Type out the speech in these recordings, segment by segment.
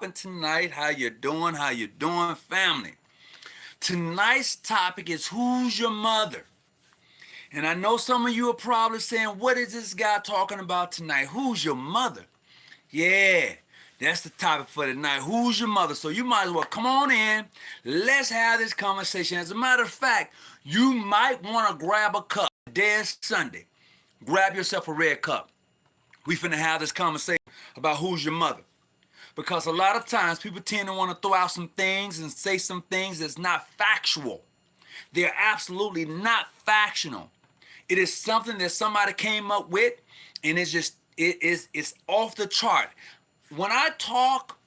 tonight? How you doing? How you doing, family? Tonight's topic is who's your mother? And I know some of you are probably saying, what is this guy talking about tonight? Who's your mother? Yeah, that's the topic for tonight. Who's your mother? So you might as well come on in. Let's have this conversation. As a matter of fact, you might want to grab a cup. Today is Sunday. Grab yourself a red cup. We finna have this conversation about who's your mother. Because a lot of times people tend to want to throw out some things and say some things that's not factual. They're absolutely not factional. It is something that somebody came up with, and it's off the chart. When I talk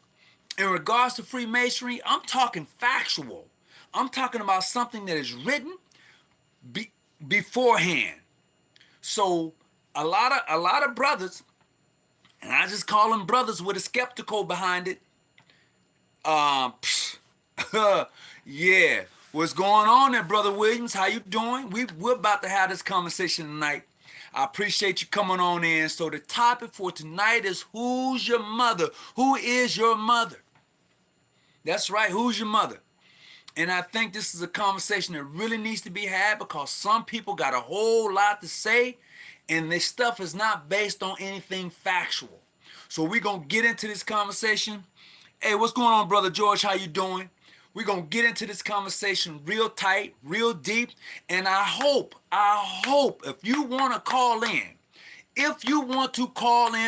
in regards to Freemasonry, I'm talking factual. I'm talking about something that is written beforehand. So a lot of brothers, and I just call them brothers with a skeptical behind it. Yeah. What's going on there, Brother Williams? How you doing? We're about to have this conversation tonight. I appreciate you coming on in. So the topic for tonight is who's your mother? Who is your mother? That's right, who's your mother? And I think this is a conversation that really needs to be had because some people got a whole lot to say and this stuff is not based on anything factual. So we're going to get into this conversation. Hey, what's going on, Brother George? How you doing? We're going to get into this conversation real tight, real deep. And I hope if you want to call in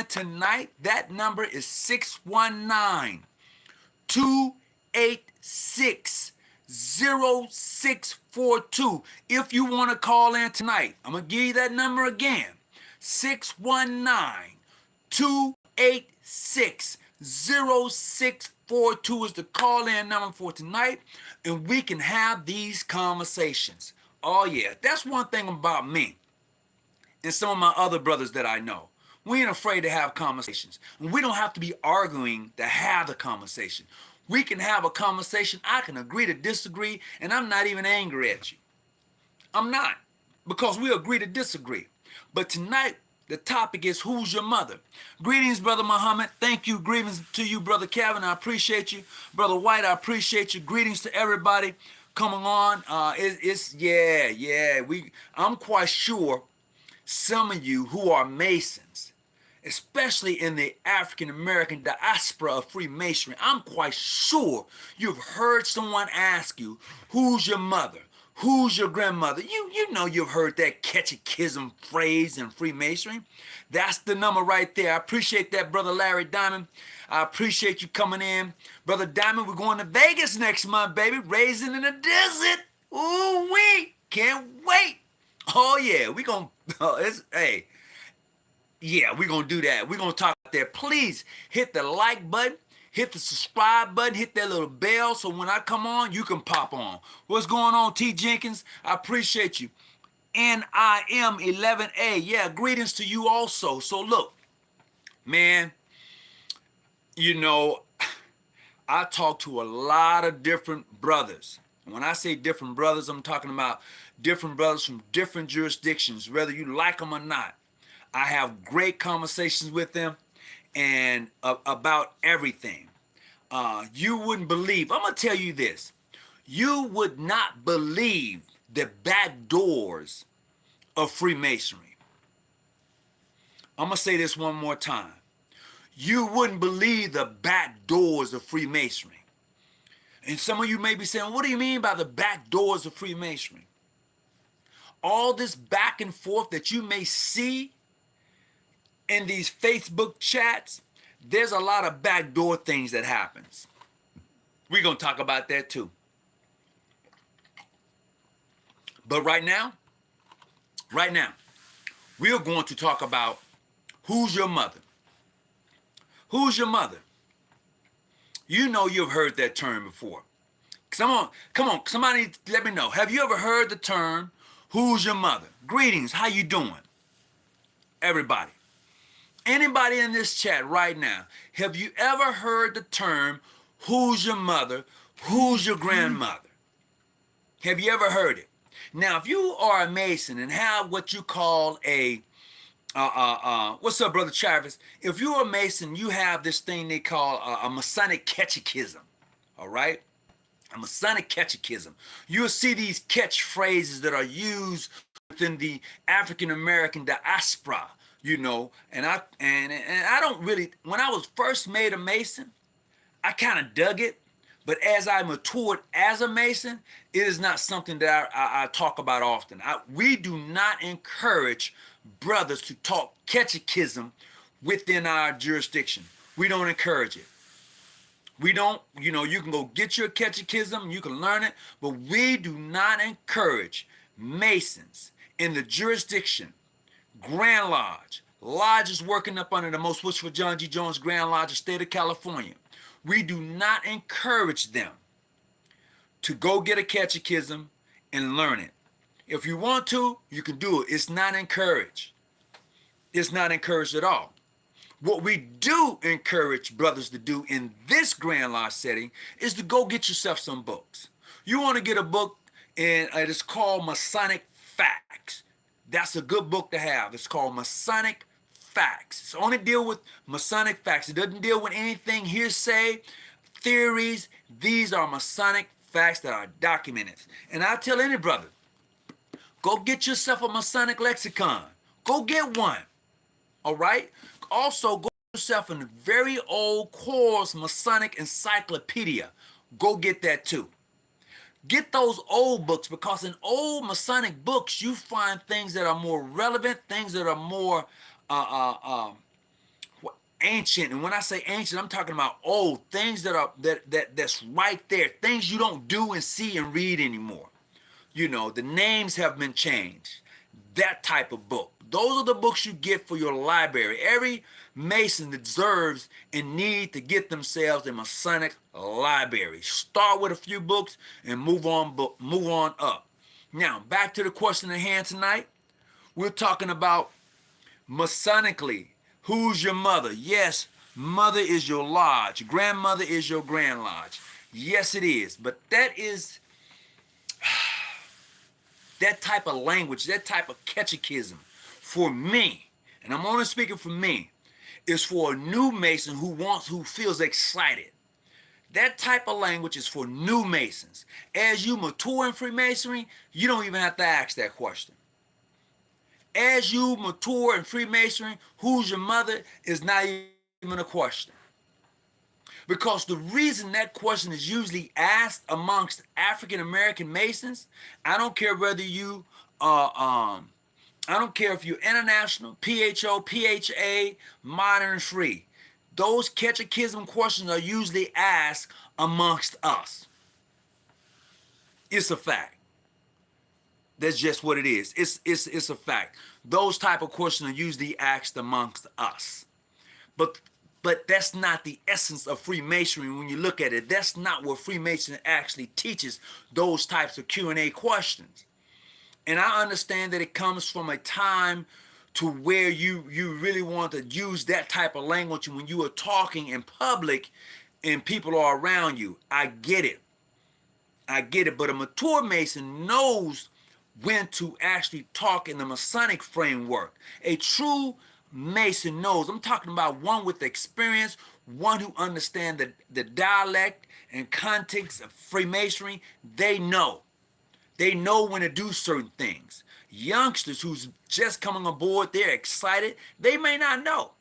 tonight, that number is 619-286-0642. If you want to call in tonight, I'm going to give you that number again. 619-286-0642 is the call-in number for tonight, and we can have these conversations. Oh yeah, that's one thing about me and some of my other brothers that I know. We ain't afraid to have conversations. And we don't have to be arguing to have the conversation. We can have a conversation. I can agree to disagree, and I'm not even angry at you. I'm not, because we agree to disagree. But tonight, the topic is who's your mother? Greetings, Brother Muhammad. Thank you. Greetings to you, Brother Kevin. I appreciate you. Brother White, I appreciate you. Greetings to everybody coming on. I'm quite sure some of you who are Masons, especially in the African American diaspora of Freemasonry, I'm quite sure you've heard someone ask you, who's your mother? Who's your grandmother? You know you've heard that catechism phrase in Freemasonry. That's the number right there. I appreciate that, Brother Larry Diamond. I appreciate you coming in. Brother Diamond, we're going to Vegas next month, baby. Raising in the desert. Ooh, we can't wait. Oh, yeah. We're going to, we're going to do that. We're going to talk there. Please hit the like button. Hit the subscribe button, hit that little bell so when I come on, you can pop on. What's going on, T. Jenkins? I appreciate you. NIM11A, yeah, greetings to you also. So look, man, I talk to a lot of different brothers. When I say different brothers, I'm talking about different brothers from different jurisdictions, whether you like them or not. I have great conversations with them and about everything. You wouldn't believe, I'm going to tell you this, you would not believe the back doors of Freemasonry. I'm going to say this one more time. You wouldn't believe the back doors of Freemasonry. And some of you may be saying, what do you mean by the back doors of Freemasonry? All this back and forth that you may see in these Facebook chats, there's a lot of backdoor things that happens. We're going to talk about that too. But right now, we're going to talk about who's your mother. Who's your mother? You know you've heard that term before. Come on, somebody let me know. Have you ever heard the term, who's your mother? Greetings, how you doing? Everybody. Anybody in this chat right now, have you ever heard the term, who's your mother, who's your grandmother? Have you ever heard it? Now, if you are a Mason and have what you call a What's up, Brother Travis? If you're a Mason, you have this thing they call a Masonic catechism. All right? A Masonic catechism. You'll see these catchphrases that are used within the African American diaspora, and I don't really, when I was first made a Mason, I kind of dug it, but as I matured as a Mason, it is not something that I talk about often. We do not encourage brothers to talk catechism within our jurisdiction. We don't encourage it. We don't, you can go get your catechism, you can learn it, but we do not encourage Masons in the jurisdiction, Grand Lodge, lodges working up under the Most Worshipful John G. Jones Grand Lodge of State of California. We do not encourage them to go get a catechism and learn it. If you want to, you can do it. It's not encouraged. It's not encouraged at all. What we do encourage brothers to do in this Grand Lodge setting is to go get yourself some books. You want to get a book, and it is called Masonic Facts. That's a good book to have. It's called Masonic Facts. It's only deal with Masonic facts. It doesn't deal with anything hearsay, theories. These are Masonic facts that are documented. And I tell any brother, go get yourself a Masonic lexicon. Go get one. All right? Also, go get yourself a very old Quarles Masonic Encyclopedia. Go get that too. Get those old books, because in old Masonic books, you find things that are more relevant, things that are more ancient. And when I say ancient, I'm talking about old things that's right there, things you don't do and see and read anymore. The names have been changed. That type of book. Those are the books you get for your library. Every Mason deserves and need to get themselves a Masonic library. Start with a few books and move on up. Now, back to the question at hand tonight. We're talking about Masonically, who's your mother? Yes, mother is your lodge. Grandmother is your Grand Lodge. Yes, it is. But that is that type of language, that type of catechism, for me, and I'm only speaking for me, is for a new Mason who feels excited. That type of language is for new Masons. As you mature in Freemasonry, you don't even have to ask that question. As you mature in Freemasonry, who's your mother is not even a question. Because the reason that question is usually asked amongst African American Masons, I don't care whether you I don't care if you're international, PHO, PHA, modern, free. Those catechism questions are usually asked amongst us. It's a fact. That's just what it is. It's a fact. Those type of questions are usually asked amongst us. But that's not the essence of Freemasonry when you look at it. That's not what Freemasonry actually teaches, those types of Q&A questions. And I understand that it comes from a time to where you really want to use that type of language when you are talking in public and people are around you. I get it. But a mature Mason knows when to actually talk in the Masonic framework. A true Mason knows. I'm talking about one with experience, one who understands the dialect and context of Freemasonry. They know. They know when to do certain things. Youngsters who's just coming aboard, they're excited. They may not know.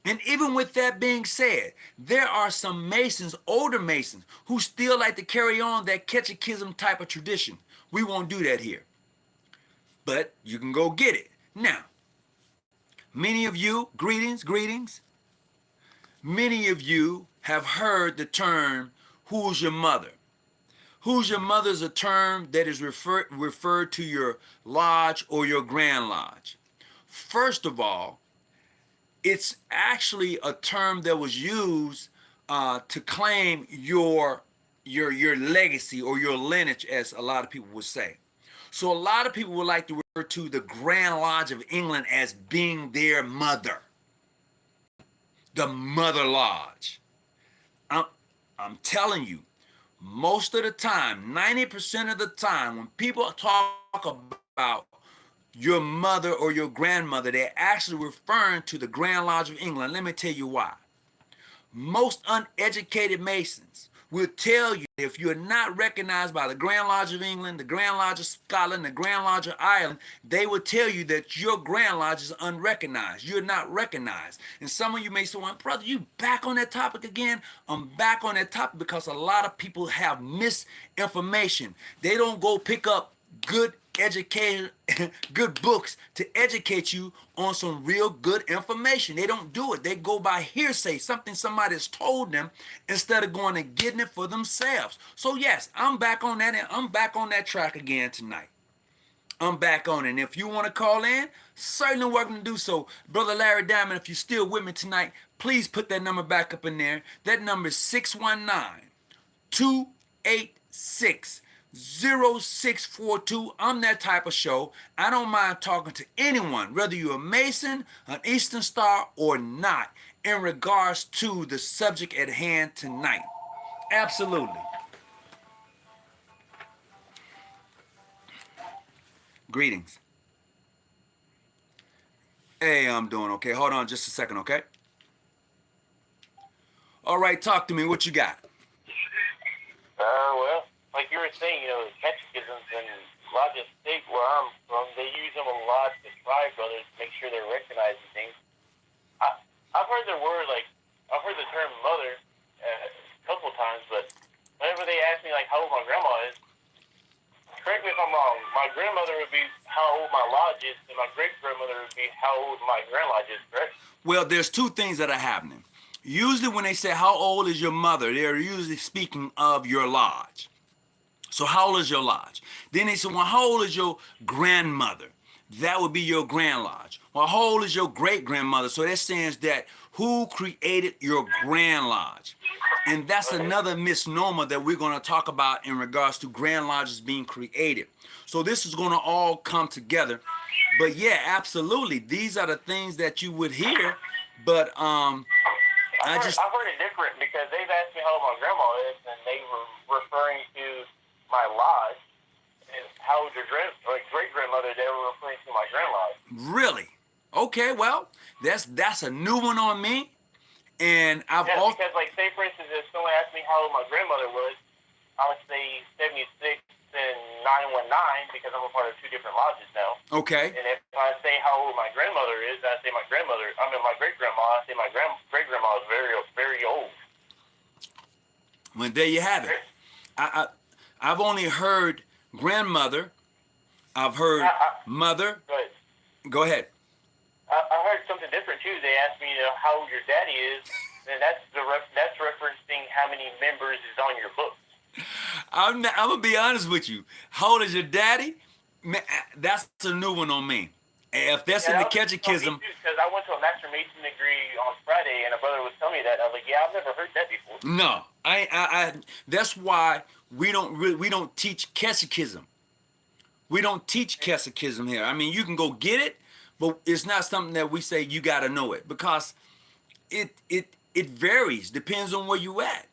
And even with that being said, there are some Masons, older Masons, who still like to carry on that catechism type of tradition. We won't do that here. But you can go get it. Now, many of you, greetings. Many of you have heard the term, who's your mother? Who's your mother is a term that is referred to your lodge or your Grand Lodge. First of all, it's actually a term that was used to claim your legacy or your lineage, as a lot of people would say. So a lot of people would like to refer to the Grand Lodge of England as being their mother, the Mother Lodge. I'm telling you, most of the time, 90% of the time, when people talk about your mother or your grandmother. They're actually referring to the Grand Lodge of England. Let me tell you why. Most uneducated Masons will tell you if you're not recognized by the Grand Lodge of England, the Grand Lodge of Scotland, the Grand Lodge of Ireland, they will tell you that your Grand Lodge is unrecognized. You're not recognized. And some of you may say, well, brother, you back on that topic again? I'm back on that topic because a lot of people have misinformation. They don't go pick up good educated good books to educate you on some real good information. They don't do it. They go by hearsay, something somebody's told them, instead of going and getting it for themselves. So yes, I'm back on that, and I'm back on that track again tonight. I'm back on it. And if you want to call in, certainly welcome to do so. Brother Larry Diamond, if you're still with me tonight, please put that number back up in there. That number is 619-286 0642. I'm that type of show. I don't mind talking to anyone, whether you're a Mason, an Eastern Star, or not, in regards to the subject at hand tonight. Absolutely. Greetings. Hey, I'm doing okay. Hold on just a second, okay? All right, talk to me. What you got? Well, like you were saying, catechisms and Lodge State, where I'm from, they use them a lot to try brothers to make sure they're recognizing things. I've heard the word, I've heard the term mother a couple of times, but whenever they ask me, how old my grandma is, correct me if I'm wrong, my grandmother would be how old my lodge is, and my great-grandmother would be how old my grand lodge is, correct? Well, there's two things that are happening. Usually when they say, how old is your mother, they're usually speaking of your lodge. So how old is your lodge? Then they say, well, how old is your grandmother? That would be your grand lodge. Well, how old is your great-grandmother? So that says that who created your grand lodge? And that's another misnomer that we're going to talk about in regards to grand lodges being created. So this is going to all come together. But yeah, absolutely. These are the things that you would hear. But I've heard it different because they've asked me how old my grandma is, and they were referring to my lodge, and how old your great-grandmother, they were referring to my grand lodge. Really? Okay, well, that's a new one on me. And I've also... because, say, for instance, if someone asked me how old my grandmother was, I would say 76 and 919 because I'm a part of two different lodges now. Okay. And if I say how old my grandmother is, I say my great-grandma, I say my great-grandma is very, very old. Well, there you have it. I've only heard grandmother. I've heard mother. Go ahead. I heard something different too. They asked me, how old your daddy is, and that's referencing how many members is on your book. I'm gonna be honest with you. How old is your daddy? Man, that's a new one on me. If that's in the catechism. Because I went to a Master Mason degree on Friday, and a brother was telling me that. I was like, yeah, I've never heard that before. No, I that's why we don't teach catechism. We don't teach catechism here. I mean, you can go get it, but it's not something that we say you got to know it, because it varies, depends on where you at.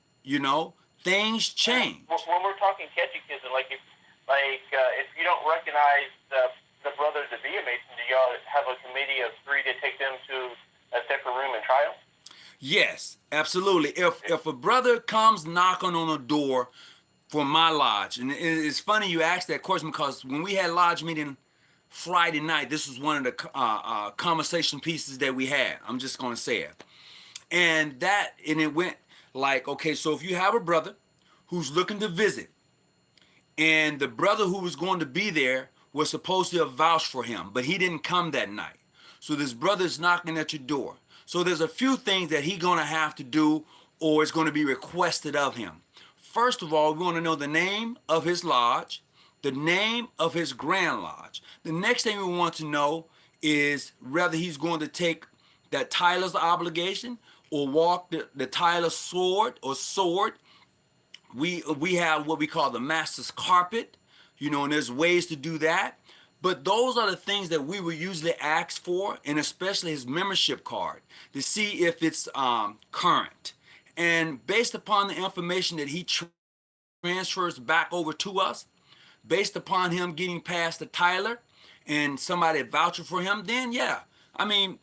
Things change. When we're talking catechism, if you don't recognize the brothers to be a Mason, do y'all have a committee of 3 to take them to a separate room and trial? Yes, absolutely. If a brother comes knocking on a door for my lodge, and it's funny you asked that question, because when we had lodge meeting Friday night, this was one of the conversation pieces that we had. I'm just going to say it. And it went okay, so if you have a brother who's looking to visit, and the brother who was going to be there was supposed to have vouched for him, but he didn't come that night. So this brother's knocking at your door. So there's a few things that he's going to have to do, or it's going to be requested of him. First of all, we want to know the name of his lodge, the name of his grand lodge. The next thing we want to know is whether he's going to take that Tyler's obligation or walk the Tyler sword. We have what we call the master's carpet, and there's ways to do that. But those are the things that we will usually ask for, and especially his membership card, to see if it's current. And based upon the information that he transfers back over to us, based upon him getting past the Tyler, and somebody vouching for him, then yeah. I mean,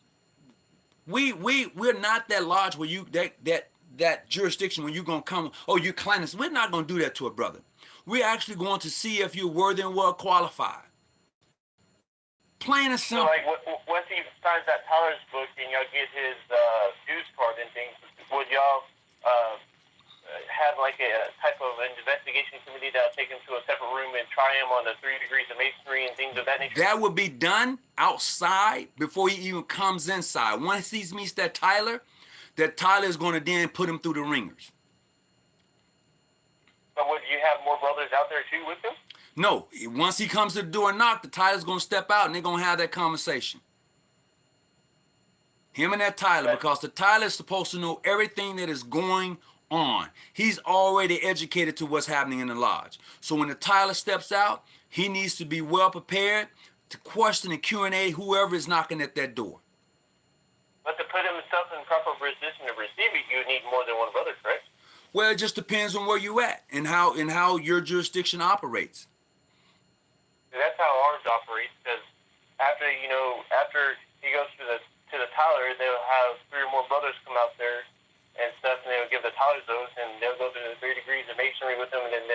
we're not that large where you that jurisdiction when you're gonna come, oh, you're clandestine. We're not gonna do that to a brother. We're actually going to see if you're worthy and well qualified. Plain and So, simple. like, once he signs that Tyler's book and y'all get his dues card and things, would y'all have like a type of investigation committee that'll take him to a separate room and try him on the 3 degrees of masonry and things of that nature? That would be done outside before he even comes inside. Once he meets that Tyler is going to then put him through the ringers. So would you have more brothers out there too with him? No, once he comes to the door and knock, the Tyler's going to step out and they're going to have that conversation. Him and that Tyler, because the Tyler is supposed to know everything that is going on. He's already educated to what's happening in the lodge. So when the Tyler steps out, he needs to be well prepared to question and Q&A whoever is knocking at that door. But to put himself in proper position to receive it, you need more than one brother, correct? Well, it just depends on where you at and how your jurisdiction operates. That's how ours operates. Because after he goes to the Tyler, they'll have 3 or more brothers come out there and stuff, and they'll give the Tylers those, and they'll go through the 3 degrees of masonry with them, and then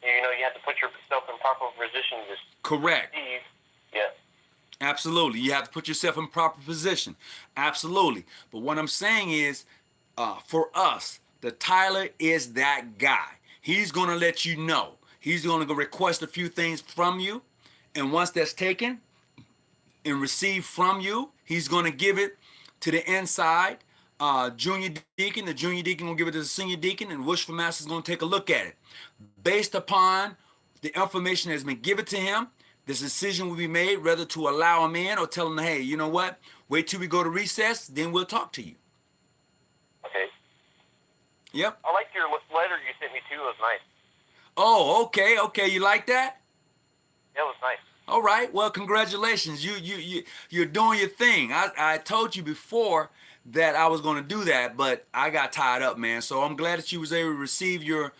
you have to put yourself in proper position to Correct. receive. Yeah. Absolutely. You have to put yourself in proper position. Absolutely. But what I'm saying is, for us, the Tyler is that guy. He's going to let you know. He's going to request a few things from you. And once that's taken and received from you, he's going to give it to the inside junior deacon. The junior deacon will give it to the senior deacon, and worship master is going to take a look at it. Based upon the information that has been given to him, this decision will be made whether to allow him in or tell him, hey, you know what? Wait till we go to recess, then we'll talk to you. Okay. Yep. I like your letter you sent me too. It was nice. Oh, okay. You like that? Yeah, it was nice. All right. Well, congratulations. You're doing your thing. I told you before that I was going to do that, but I got tied up, man. So I'm glad that you was able to receive your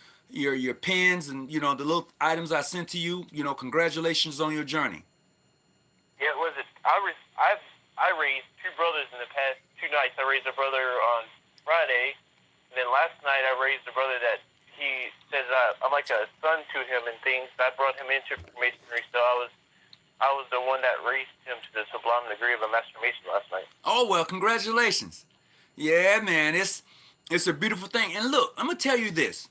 pens and the little items I sent to you. Congratulations on your journey. Yeah, it was. I raised 2 brothers in the past 2 nights. I raised a brother on Friday, and then last night I raised a brother that he says I'm like a son to him and things. I brought him into Masonry, so I was the one that raised him to the sublime degree of a Master Mason last night. Oh, well, congratulations. Yeah, man, it's a beautiful thing. And look, I'm gonna tell you this.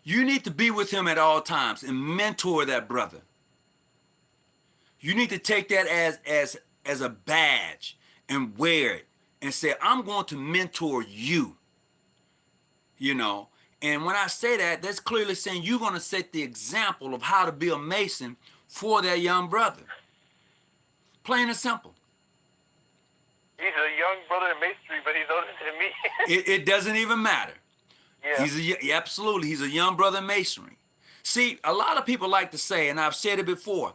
You need to be with him at all times and mentor that brother. You need to take that as a badge and wear it and say, I'm going to mentor you. And when I say that, that's clearly saying you're going to set the example of how to be a Mason for that young brother. Plain and simple. He's a young brother in Masonry, but he's older than me. It doesn't even matter. Yeah. Absolutely, he's a young brother in Masonry. See, a lot of people like to say, and I've said it before,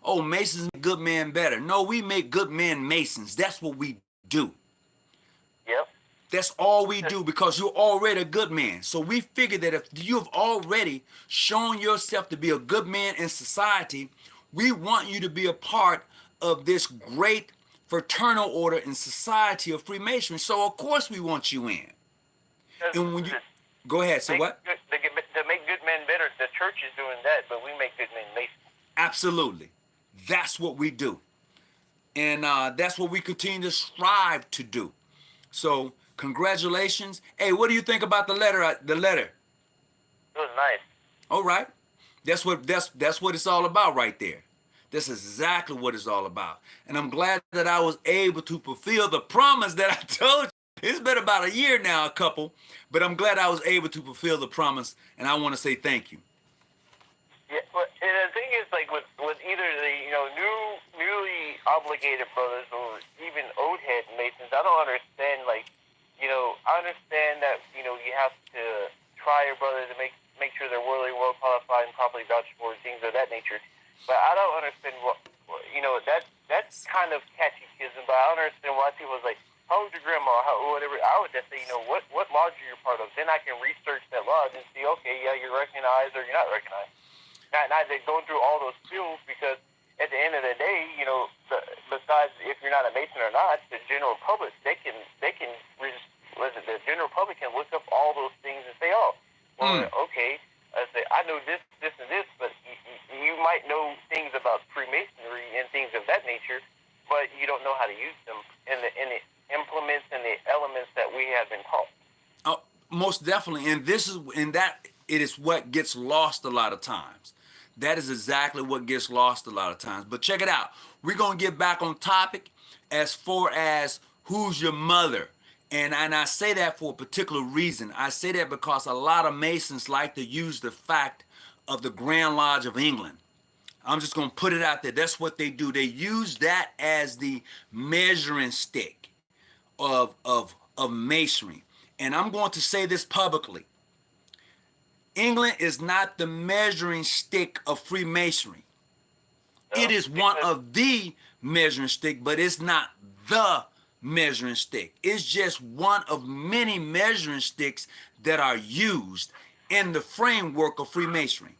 oh, Masons make good men better. No, we make good men Masons. That's what we do. Yep. That's all we do, because you're already a good man. So we figure that if you've already shown yourself to be a good man in society, we want you to be a part of this great fraternal order and society of Freemasonry. So of course we want you in. And when you go ahead, say what? To make good men better, the church is doing that, but we make good men Masons. Absolutely. That's what we do. And that's what we continue to strive to do. So congratulations. Hey, what do you think about the letter? It was nice. All right. That's what it's all about right there. That's exactly what it's all about. And I'm glad that I was able to fulfill the promise that I told you. It's been about a year now, a couple, but I'm glad I was able to fulfill the promise, and I want to say thank you. Yeah, but and the thing is, like with either the newly obligated brothers or even old head Masons, I don't understand. I understand that you have to try your brother to make sure they're really well qualified and properly vouched for, things of that nature. But I don't understand that's kind of catechism. But I don't understand why people is like, how old's your grandma? Whatever. I would just say, what lodge are you part of? Then I can research that lodge and see, okay, yeah, you're recognized or you're not recognized. Not going through all those fields, because at the end of the day, besides if you're not a Mason or not, the general public the general public can look up all those things and say, oh, well, okay, I know this, this, and this, but you might know things about Freemasonry and things of that nature, but you don't know how to use them in the implements and the elements that we have been taught. Oh, most definitely, and it is what gets lost a lot of times. That is exactly what gets lost a lot of times. But check it out. We're going to get back on topic as far as who's your mother. And I say that for a particular reason. I say that because a lot of Masons like to use the fact of the Grand Lodge of England. I'm just going to put it out there. That's what they do. They use that as the measuring stick of Masonry. And I'm going to say this publicly. England is not the measuring stick of Freemasonry. No, it is one of the measuring stick, but it's not the measuring stick. It's just one of many measuring sticks that are used in the framework of Freemasonry.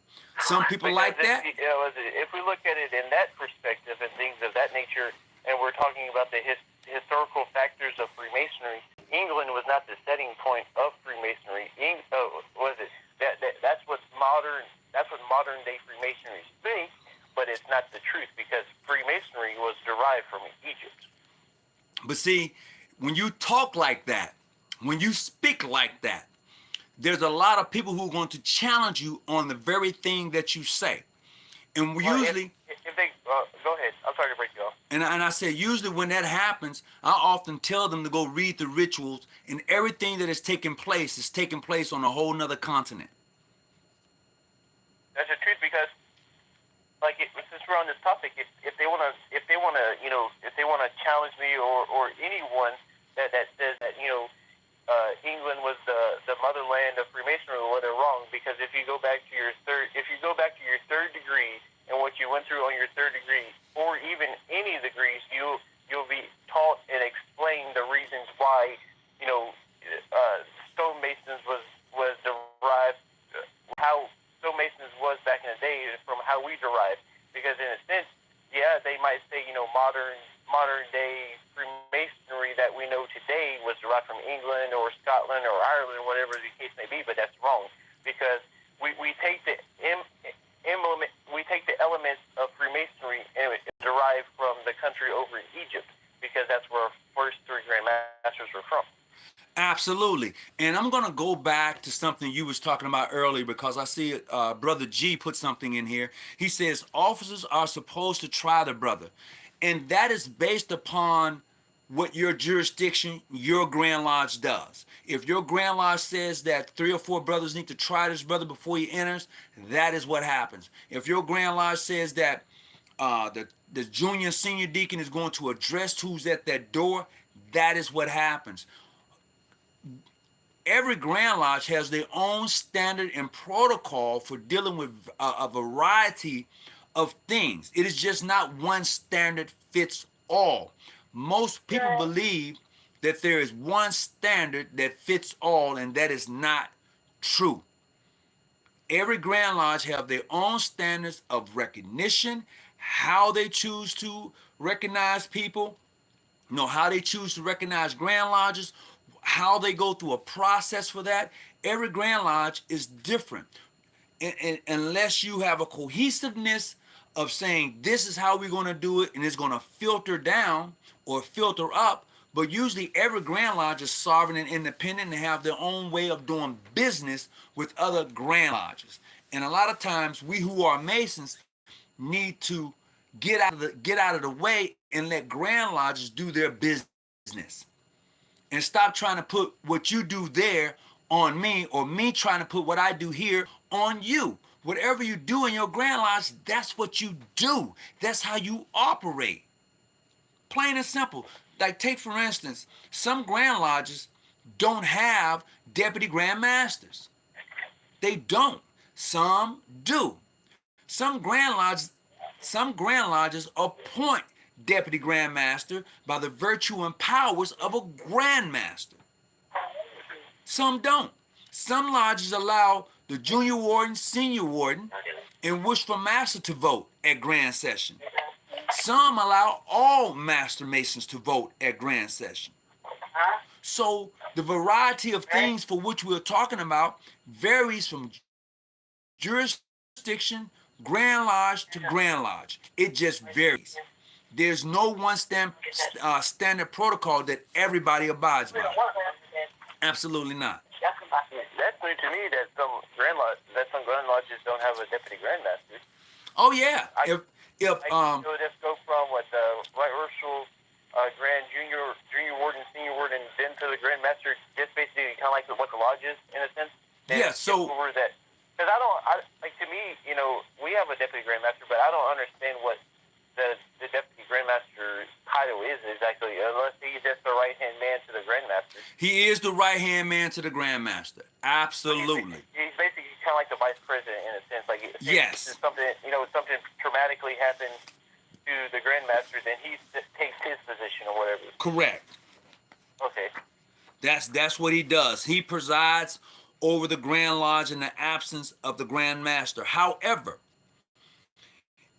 Some people like that. If we look at it in that perspective and things of that nature, and we're talking about the historical factors of Freemasonry, England was not the setting point of Freemasonry. That's what modern day Freemasonry think, but it's not the truth, because Freemasonry was derived from Egypt. But see, when you talk like that, when you speak like that, there's a lot of people who are going to challenge you on the very thing that you say. And usually... If they, go ahead. I'm sorry to break you off. And I say, usually when that happens, I often tell them to go read the rituals, and everything that is taking place on a whole nother continent. That's the truth, because, since we're on this topic, if they want to challenge me or anyone that says that England was the motherland of Freemasonry, well, they're wrong, because if you go back to your third degree and what you went through on your third degree, or even any degrees, you'll be taught and explained the reasons why stonemasons was derived, how stonemasons was back in the day from how we derived. Because in a sense, yeah, they might say modern day Freemasonry that we know today was derived from England or Scotland or Ireland, whatever the case may be, but that's wrong, because we take the elements of Freemasonry and it derived from the country over in Egypt, because that's where our first three Grand Masters were from. Absolutely. And I'm going to go back to something you was talking about earlier, because I see Brother G put something in here. He says officers are supposed to try the brother. And that is based upon what your jurisdiction, your Grand Lodge does. If your Grand Lodge says that 3 or 4 brothers need to try this brother before he enters, that is what happens. If your Grand Lodge says that the junior and senior deacon is going to address who's at that door, that is what happens. Every Grand Lodge has their own standard and protocol for dealing with a variety of things. It is just not one standard fits all. Most people believe that there is one standard that fits all, and that is not true. Every Grand Lodge have their own standards of recognition, how they choose to recognize people, how they choose to recognize Grand Lodges, how they go through a process for that. Every Grand Lodge is different. And unless you have a cohesiveness of saying this is how we're going to do it, and it's going to filter down or filter up, but usually every Grand Lodge is sovereign and independent and have their own way of doing business with other Grand Lodges. And a lot of times we who are Masons need to get out of the way and let Grand Lodges do their business. And stop trying to put what you do there on me, or me trying to put what I do here on you. Whatever you do in your Grand Lodge, that's what you do. That's how you operate. Plain and simple. Like, take for instance, some Grand Lodges don't have deputy Grand Masters. They don't. Some do. Some Grand Lodges appoint deputy Grand Master by the virtue and powers of a Grand Master. Some don't. Some lodges allow the junior warden, senior warden, and wish for master to vote at grand session. Some allow all Master Masons to vote at Grand Session. Huh? So the variety of Okay. things for which we're talking about varies from jurisdiction, Grand Lodge to Grand Lodge. It just varies. There's no one standard protocol that everybody abides by. Absolutely not. That's new to me that some grand lodges don't have a deputy grandmaster. Oh yeah. If So just go from what the right Ursul, Grand Junior Warden, Senior Warden, then to the Grandmaster, just basically kind of like what the lodge is in a sense. Yeah, so over that, because like to me, we have a deputy grandmaster, but I don't understand what the deputy grandmaster title is exactly, unless he's just the right hand man to the grandmaster. he is the right hand man to the Grandmaster. Absolutely. He's basically kind of like the vice president in a sense. Like Yes. if something traumatically happened to the grandmaster, then he takes his position or whatever. Correct. Okay. That's what he does. He presides over the Grand Lodge in the absence of the Grand Master. However,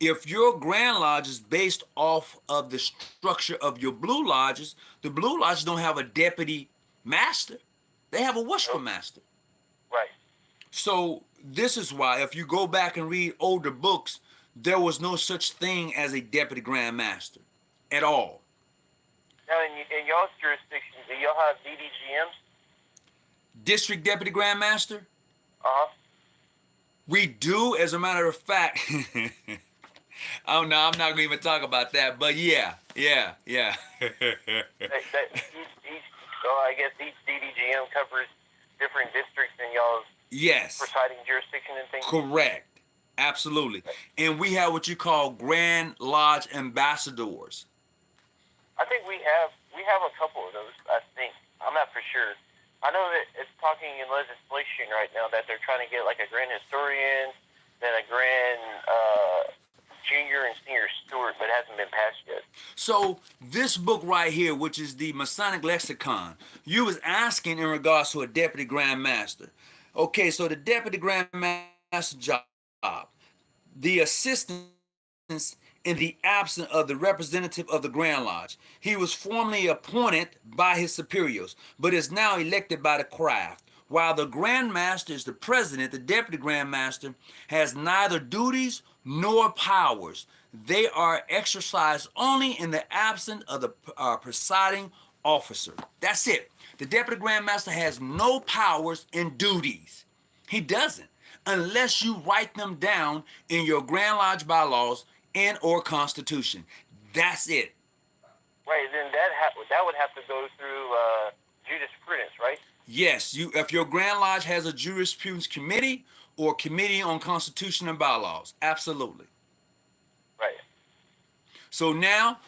if your Grand Lodge is based off of the structure of your Blue Lodges, the Blue Lodges don't have a deputy master. They have a Whisper Master. Right. So this is why, if you go back and read older books, there was no such thing as a deputy Grand Master at all. Now, in y'all's jurisdiction, do y'all have DDGMs? District Deputy Grand Master? Uh-huh. We do, as a matter of fact. Oh no, I'm not gonna even talk about that. But yeah. So I guess each DDGM covers different districts in y'all's Yes. presiding jurisdiction and things? Correct. Absolutely. And we have what you call Grand Lodge ambassadors. I think we have a couple of those, I think. I'm not for sure. I know that it's talking in legislation right now that they're trying to get like a grand historian, then a grand junior and senior steward, but it hasn't been passed yet. So this book right here, which is the Masonic Lexicon, you was asking in regards to a deputy grand master. Okay, so the deputy grand master job, the assistants in the absence of the representative of the Grand Lodge. He was formerly appointed by his superiors, but is now elected by the craft. While the Grand Master is the president, the deputy Grand Master has neither duties nor powers. They are exercised only in the absence of the presiding officer. That's it. The deputy Grand Master has no powers and duties. He doesn't, unless you write them down in your Grand Lodge bylaws and or constitution. That's it. Right, then that would have to go through jurisprudence, right? Yes, if your Grand Lodge has a jurisprudence committee or committee on constitution and bylaws. Absolutely. Right. So now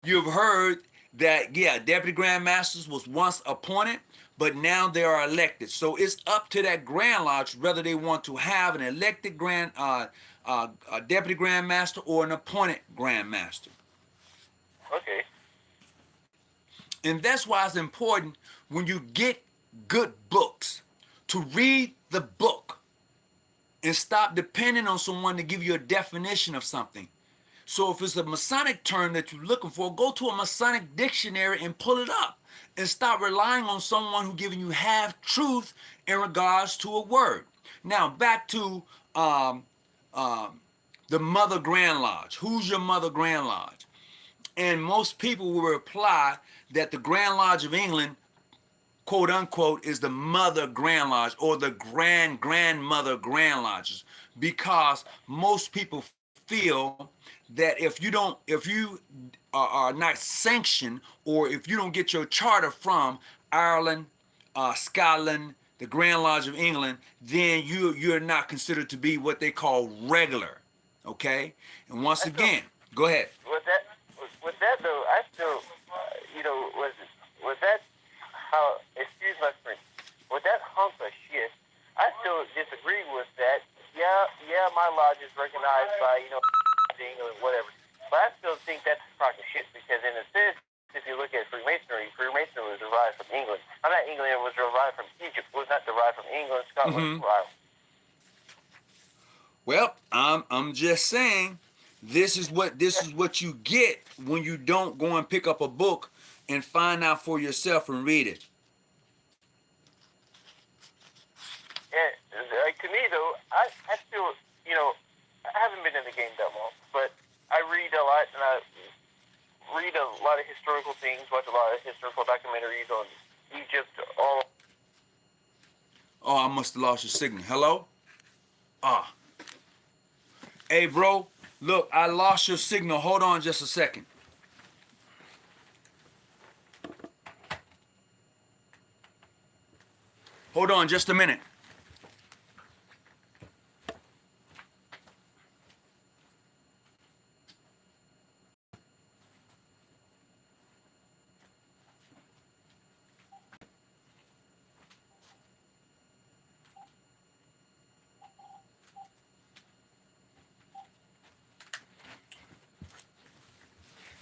you've heard that, yeah, deputy Grand Masters was once appointed, but now they are elected. So it's up to that Grand Lodge whether they want to have an elected a deputy Grand Master or an appointed Grand Master. Okay. And that's why it's important when you get good books to read the book and stop depending on someone to give you a definition of something. So if it's a Masonic term that you're looking for, go to a Masonic dictionary and pull it up and stop relying on someone who's giving you half truth in regards to a word. Now back to the Mother Grand Lodge. Who's your Mother Grand Lodge? And most people will reply that the Grand Lodge of England, quote unquote, is the Mother Grand Lodge or the grandmother Grand Lodges, because most people feel that if you are not sanctioned, or if you don't get your charter from Ireland, Scotland, the Grand Lodge of England, then you're not considered to be what they call regular. Okay, and once again, go ahead. With that though, I still, was that how? Excuse my French. With that hunk of shit, I still disagree with that. Yeah, my lodge is recognized by England, whatever. But I still think that's crock of shit, because in a sense, if you look at Freemasonry was derived from England. I'm not England; it was derived from Egypt. It was not derived from England, Scotland, or Ireland. Well, I'm just saying This is what you get when you don't go and pick up a book and find out for yourself and read it. Yeah, like to me though, I still, I haven't been in the game that long, but I read a lot, and I read a lot of historical things, watch a lot of historical documentaries on Egypt, all. Oh, I must have lost your signal. Hello? Ah. Hey, bro, look, I lost your signal. Hold on just a second. Hold on just a minute.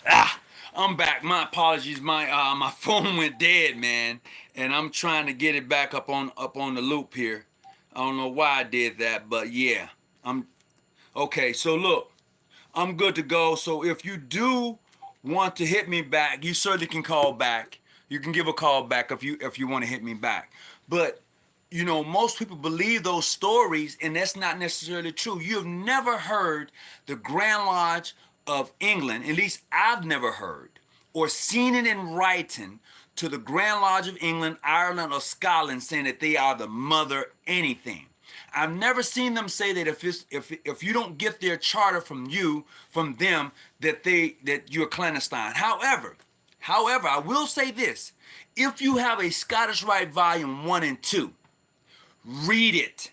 Ah, I'm back. My apologies. My phone went dead, man, and I'm trying to get it back up on the loop here. I don't know why I did that, but yeah, I'm okay. So look, I'm good to go. So if you do want to hit me back, you certainly can call back. You can give a call back if you want to hit me back. But most people believe those stories, and that's not necessarily true. You've never heard the Grand Lodge of England, at least I've never heard, or seen it in writing to the Grand Lodge of England, Ireland, or Scotland saying that they are the mother anything. I've never seen them say that if you don't get their charter from them, that you're clandestine. However, I will say this: if you have a Scottish Rite Volume 1 and 2, read it,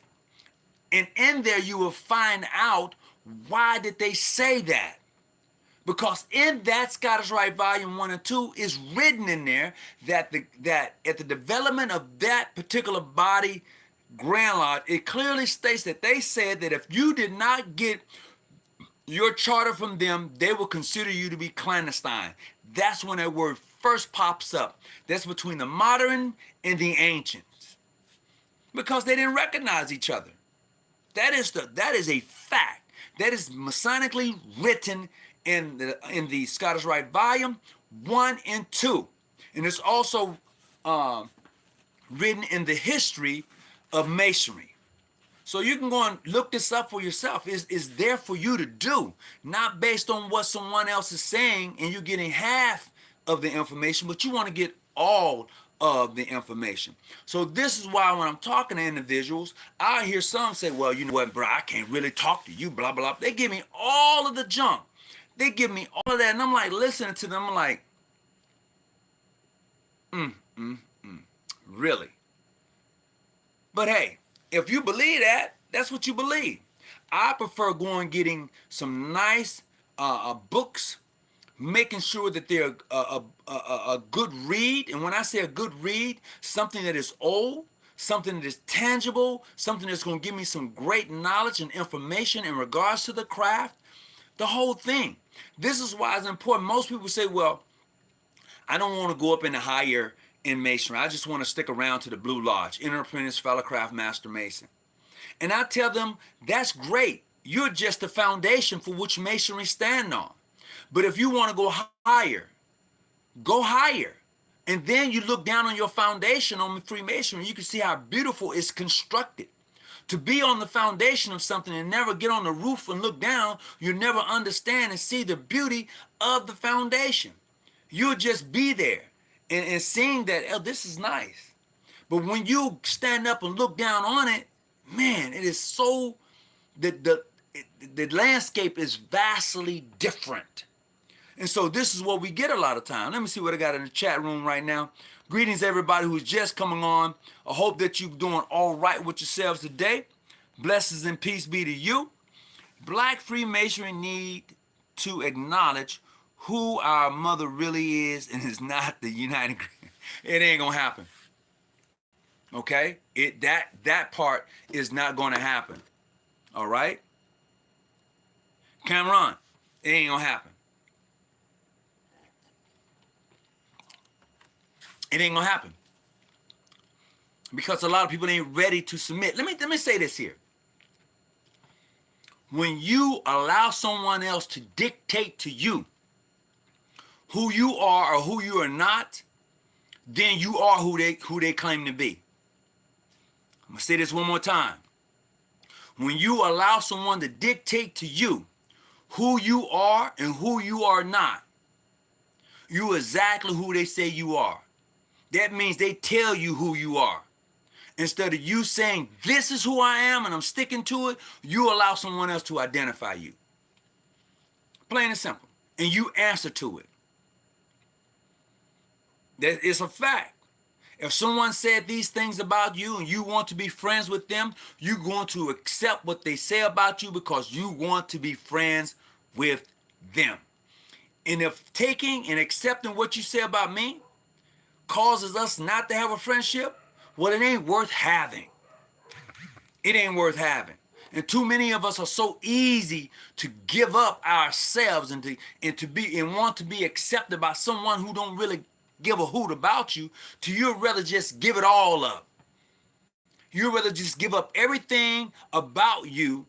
and in there you will find out why did they say that. Because in that Scottish Rite Volume 1 and 2 is written in there that at the development of that particular body, Grand Lodge, it clearly states that they said that if you did not get your charter from them, they will consider you to be clandestine. That's when that word first pops up. That's between the modern and the ancients, because they didn't recognize each other. That is a fact. That is Masonically written in the Scottish Rite Volume 1 and 2. And it's also written in the history of Masonry. So you can go and look this up for yourself. It's there for you to do, not based on what someone else is saying and you're getting half of the information, but you want to get all of the information. So this is why when I'm talking to individuals, I hear some say, well, you know what, bro, I can't really talk to you, blah, blah, blah. They give me all of the junk. They give me all of that, and I'm like listening to them, I'm like, really? But hey, if you believe that, that's what you believe. I prefer going getting some nice books, making sure that they're a good read. And when I say a good read, something that is old, something that is tangible, something that's going to give me some great knowledge and information in regards to the craft, the whole thing. This is why it's important. Most people say, well, I don't want to go up in the higher in masonry. I just want to stick around to the Blue Lodge, Inner Apprentice, Fellow Craft Master Mason. And I tell them, that's great. You're just the foundation for which masonry stand on. But if you want to go higher, go higher. And then you look down on your foundation on the Freemasonry, you can see how beautiful it's constructed. To be on the foundation of something and never get on the roof and look down, you never understand and see the beauty of the foundation. You'll just be there and seeing that, oh, this is nice. But when you stand up and look down on it, man, it is so, the landscape is vastly different. And so this is what we get a lot of time. Let me see what I got in the chat room right now. Greetings, everybody who's just coming on. I hope that you're doing all right with yourselves today. Blessings and peace be to you. Black Freemasonry need to acknowledge who our mother really is and is not the United. It ain't gonna happen. Okay? That part is not gonna happen. All right? Cameron, it ain't gonna happen. It ain't gonna happen. Because a lot of people ain't ready to submit. Let me say this here. When you allow someone else to dictate to you who you are or who you are not, then you are who they claim to be. I'm gonna say this one more time. When you allow someone to dictate to you who you are and who you are not, you exactly who they say you are. That means they tell you who you are. Instead of you saying, this is who I am and I'm sticking to it, you allow someone else to identify you. Plain and simple. And you answer to it. That is a fact. If someone said these things about you and you want to be friends with them, you're going to accept what they say about you because you want to be friends with them. And if taking and accepting what you say about me causes us not to have a friendship, well, it ain't worth having. It ain't worth having. And too many of us are so easy to give up ourselves and want to be accepted by someone who don't really give a hoot about you, you'd rather just give it all up. You'd rather just give up everything about you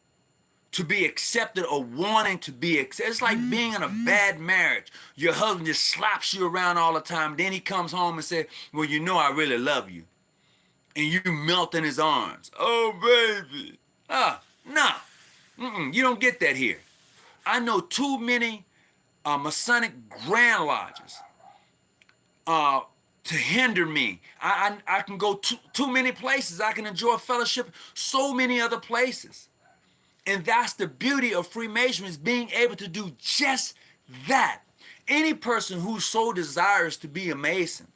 to be accepted or wanting to be accepted. It's like being in a bad marriage. Your husband just slaps you around all the time. Then he comes home and says, well, you know I really love you. And you melt in his arms. Oh, baby. Nah. You don't get that here. I know too many Masonic Grand Lodges to hinder me. I can go too many places. I can enjoy fellowship so many other places. And that's the beauty of Freemasonry, is being able to do just that. Any person who so desires to be a Mason,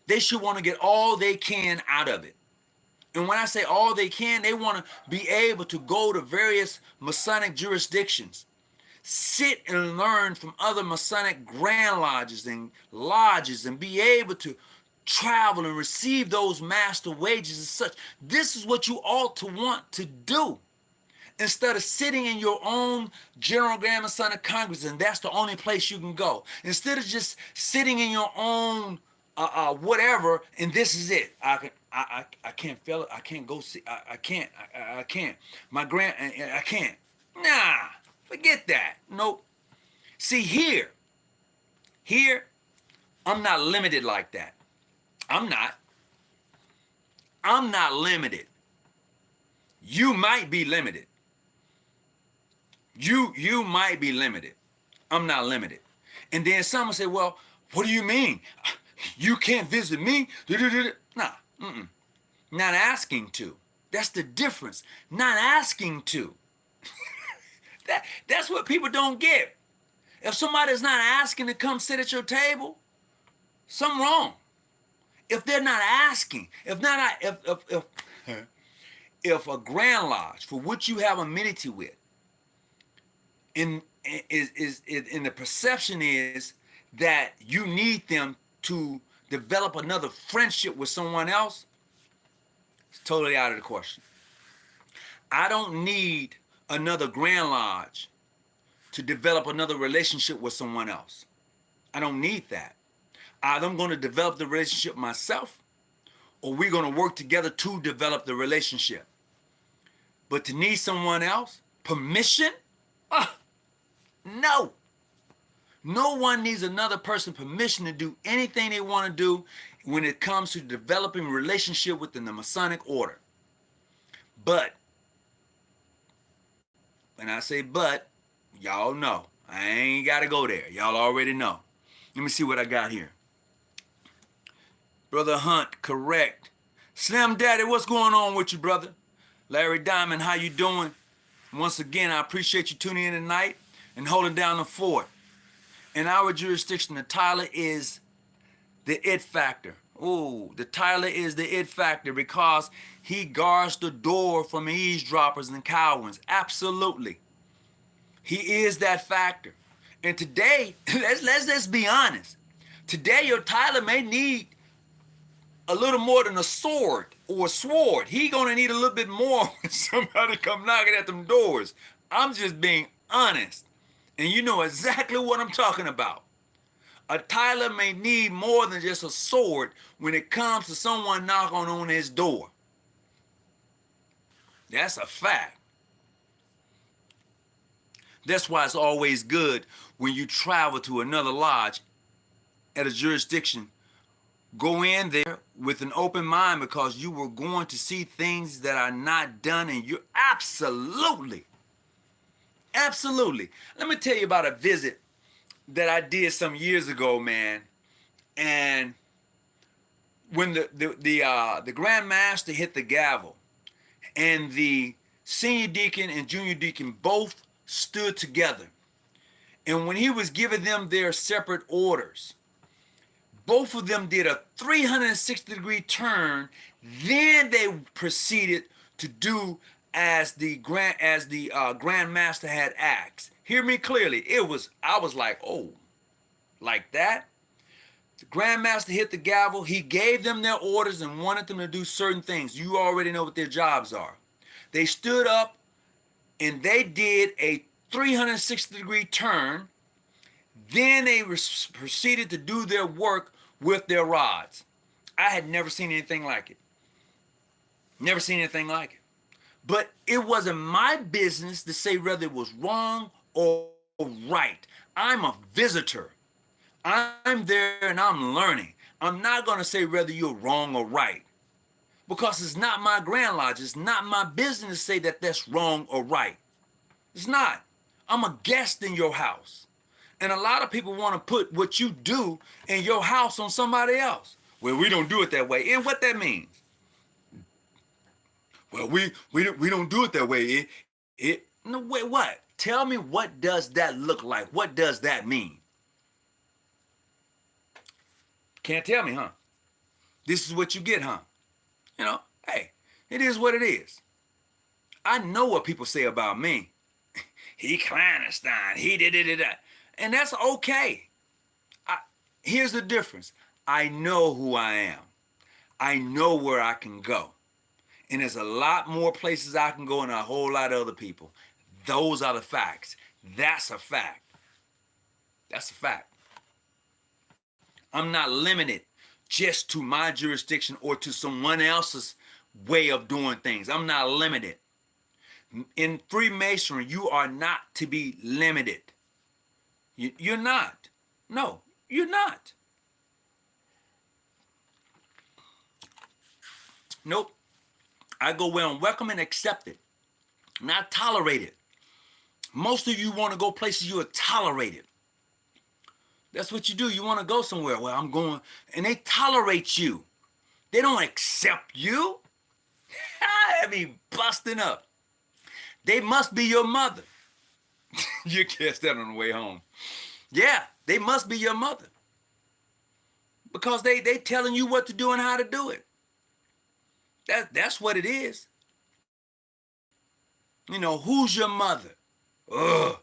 they should want to get all they can out of it. And when I say all they can, they want to be able to go to various Masonic jurisdictions, sit and learn from other Masonic Grand Lodges and be able to travel and receive those master wages and such. This is what you ought to want to do. Instead of sitting in your own General Grand Masonic Congress, and that's the only place you can go. Instead of just sitting in your own whatever, and this is it. I can't feel it. I can't go see. I can't. I can't. Nah, forget that. Nope. See, here, I'm not limited like that. I'm not limited. You might be limited. You might be limited. I'm not limited. And then someone say, well, what do you mean? You can't visit me? Nah, not asking to. That's the difference. Not asking to. That's what people don't get. If somebody's not asking to come sit at your table, something wrong. If they're not asking, if a Grand Lodge for which you have amenity with, and the perception is that you need them to develop another friendship with someone else, it's totally out of the question. I don't need another Grand Lodge to develop another relationship with someone else. I don't need that. Either I'm going to develop the relationship myself, or we're going to work together to develop the relationship. But to need someone else, permission? No. No one needs another person permission to do anything they want to do when it comes to developing a relationship within the Masonic order. But, when I say but, y'all know. I ain't got to go there. Y'all already know. Let me see what I got here. Brother Hunt, correct. Slim Daddy, what's going on with you, brother? Larry Diamond, how you doing? Once again, I appreciate you tuning in tonight and holding down the fort. In our jurisdiction, the Tyler is the it factor. Oh, the Tyler is the it factor because he guards the door from eavesdroppers and cowens. Absolutely. He is that factor. And today, let's be honest. Today, your Tyler may need a little more than a sword or a sword. He gonna need a little bit more when somebody come knocking at them doors. I'm just being honest. And you know exactly what I'm talking about. A Tyler may need more than just a sword when it comes to someone knocking on his door. That's a fact. That's why it's always good when you travel to another lodge at a jurisdiction. Go in there with an open mind because you were going to see things that are not done, and you're absolutely. Let me tell you about a visit that I did some years ago, man. And when the Grand Master hit the gavel, and the senior deacon and junior deacon both stood together, and when he was giving them their separate orders, both of them did a 360-degree turn. Then they proceeded to do as the Grand Master had asked. Hear me clearly. I was like, oh, like that? The Grand Master hit the gavel. He gave them their orders and wanted them to do certain things. You already know what their jobs are. They stood up and they did a 360-degree turn. Then they proceeded to do their work with their rods. I had never seen anything like it. Never seen anything like it. But it wasn't my business to say whether it was wrong or right. I'm a visitor. I'm there and I'm learning. I'm not going to say whether you're wrong or right, because it's not my Grand Lodge. It's not my business to say that that's wrong or right. It's not. I'm a guest in your house. And a lot of people want to put what you do in your house on somebody else. Well, we don't do it that way. And what that means? Well, we don't do it that way. No, wait, what? Tell me, what does that look like? What does that mean? Can't tell me, huh? This is what you get, huh? You know, hey, it is what it is. I know what people say about me. He clandestine, he did that. And that's okay. Here's the difference. I know who I am. I know where I can go. And there's a lot more places I can go than a whole lot of other people. Those are the facts. That's a fact. That's a fact. I'm not limited just to my jurisdiction or to someone else's way of doing things. I'm not limited. In Freemasonry, you are not to be limited. You're not. No, you're not. Nope. I go where I'm welcome and accepted, not tolerated. Most of you want to go places you are tolerated. That's what you do. You want to go somewhere. Well, I'm going, and they tolerate you. They don't accept you. I be busting up. They must be your mother. You catch that on the way home. Yeah, they must be your mother. Because they telling you what to do and how to do it. That's what it is. You know, who's your mother? Ugh.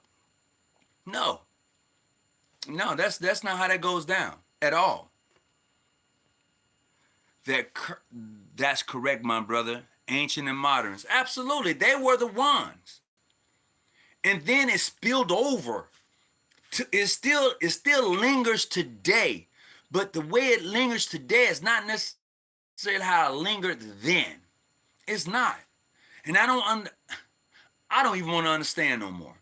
No, that's not how that goes down at all. That's correct, my brother. Ancient and moderns. Absolutely, they were the ones. And then it spilled over. It still lingers today. But the way it lingers today is not necessarily how it lingered then. It's not. And I don't even want to understand no more.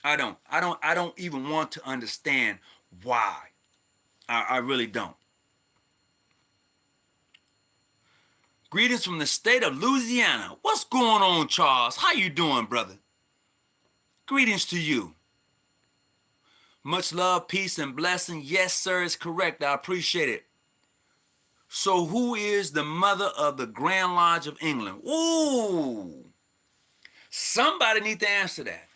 I don't even want to understand why. I really don't. Greetings from the state of Louisiana. What's going on, Charles? How you doing, brother? Greetings to you. Much love, peace, and blessing. Yes, sir, it's correct. I appreciate it. So who is the mother of the Grand Lodge of England? Ooh. Somebody need to answer that.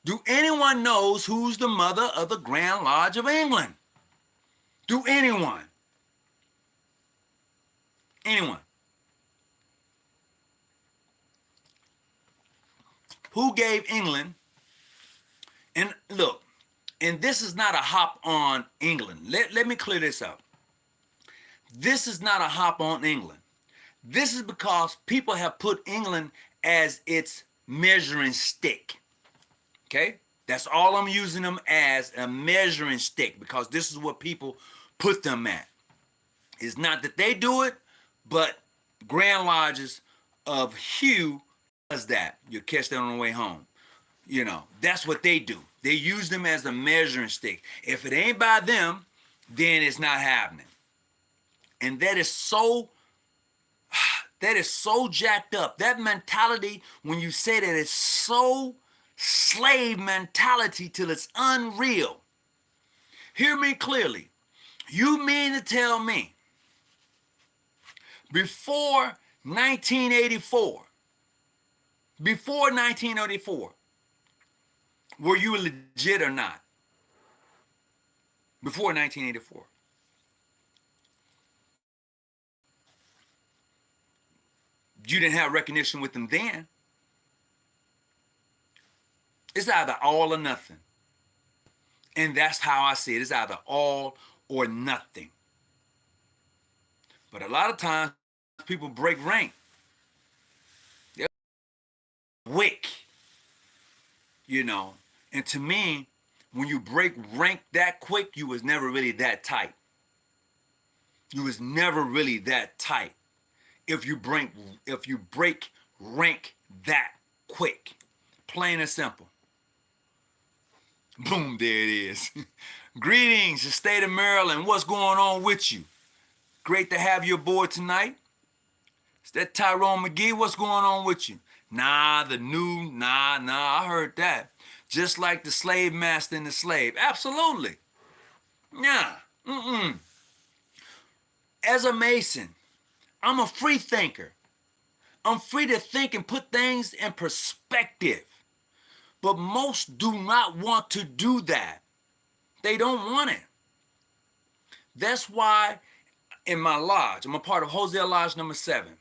Do anyone knows who's the mother of the Grand Lodge of England? Do anyone? Anyone? Who gave England, and look, and this is not a hop on England. Let me clear this up. This is not a hop on England. This is because people have put England as its measuring stick. Okay? That's all I'm using them as, a measuring stick, because this is what people put them at. It's not that they do it, but Grand Lodges of Hugh does that. You'll catch that on the way home. You know, that's what they do. They use them as a measuring stick. If it ain't by them, then it's not happening. And that is so jacked up. That mentality, when you say that, it's so slave mentality till it's unreal. Hear me clearly. You mean to tell me before 1984, were you legit or not? Before 1984. You didn't have recognition with them then. It's either all or nothing. And that's how I see it. It's either all or nothing. But a lot of times people break rank. They're wick, you know. And to me, when you break rank that quick, you was never really that tight. You was never really that tight. If you break rank that quick, plain and simple. Boom, there it is. Greetings, the state of Maryland. What's going on with you? Great to have you aboard tonight. Is that Tyrone McGee? What's going on with you? Nah, I heard that. Just like the slave master and the slave. Absolutely. Yeah. As a Mason, I'm a free thinker. I'm free to think and put things in perspective. But most do not want to do that. They don't want it. That's why in my lodge, I'm a part of Hosea Lodge number 7.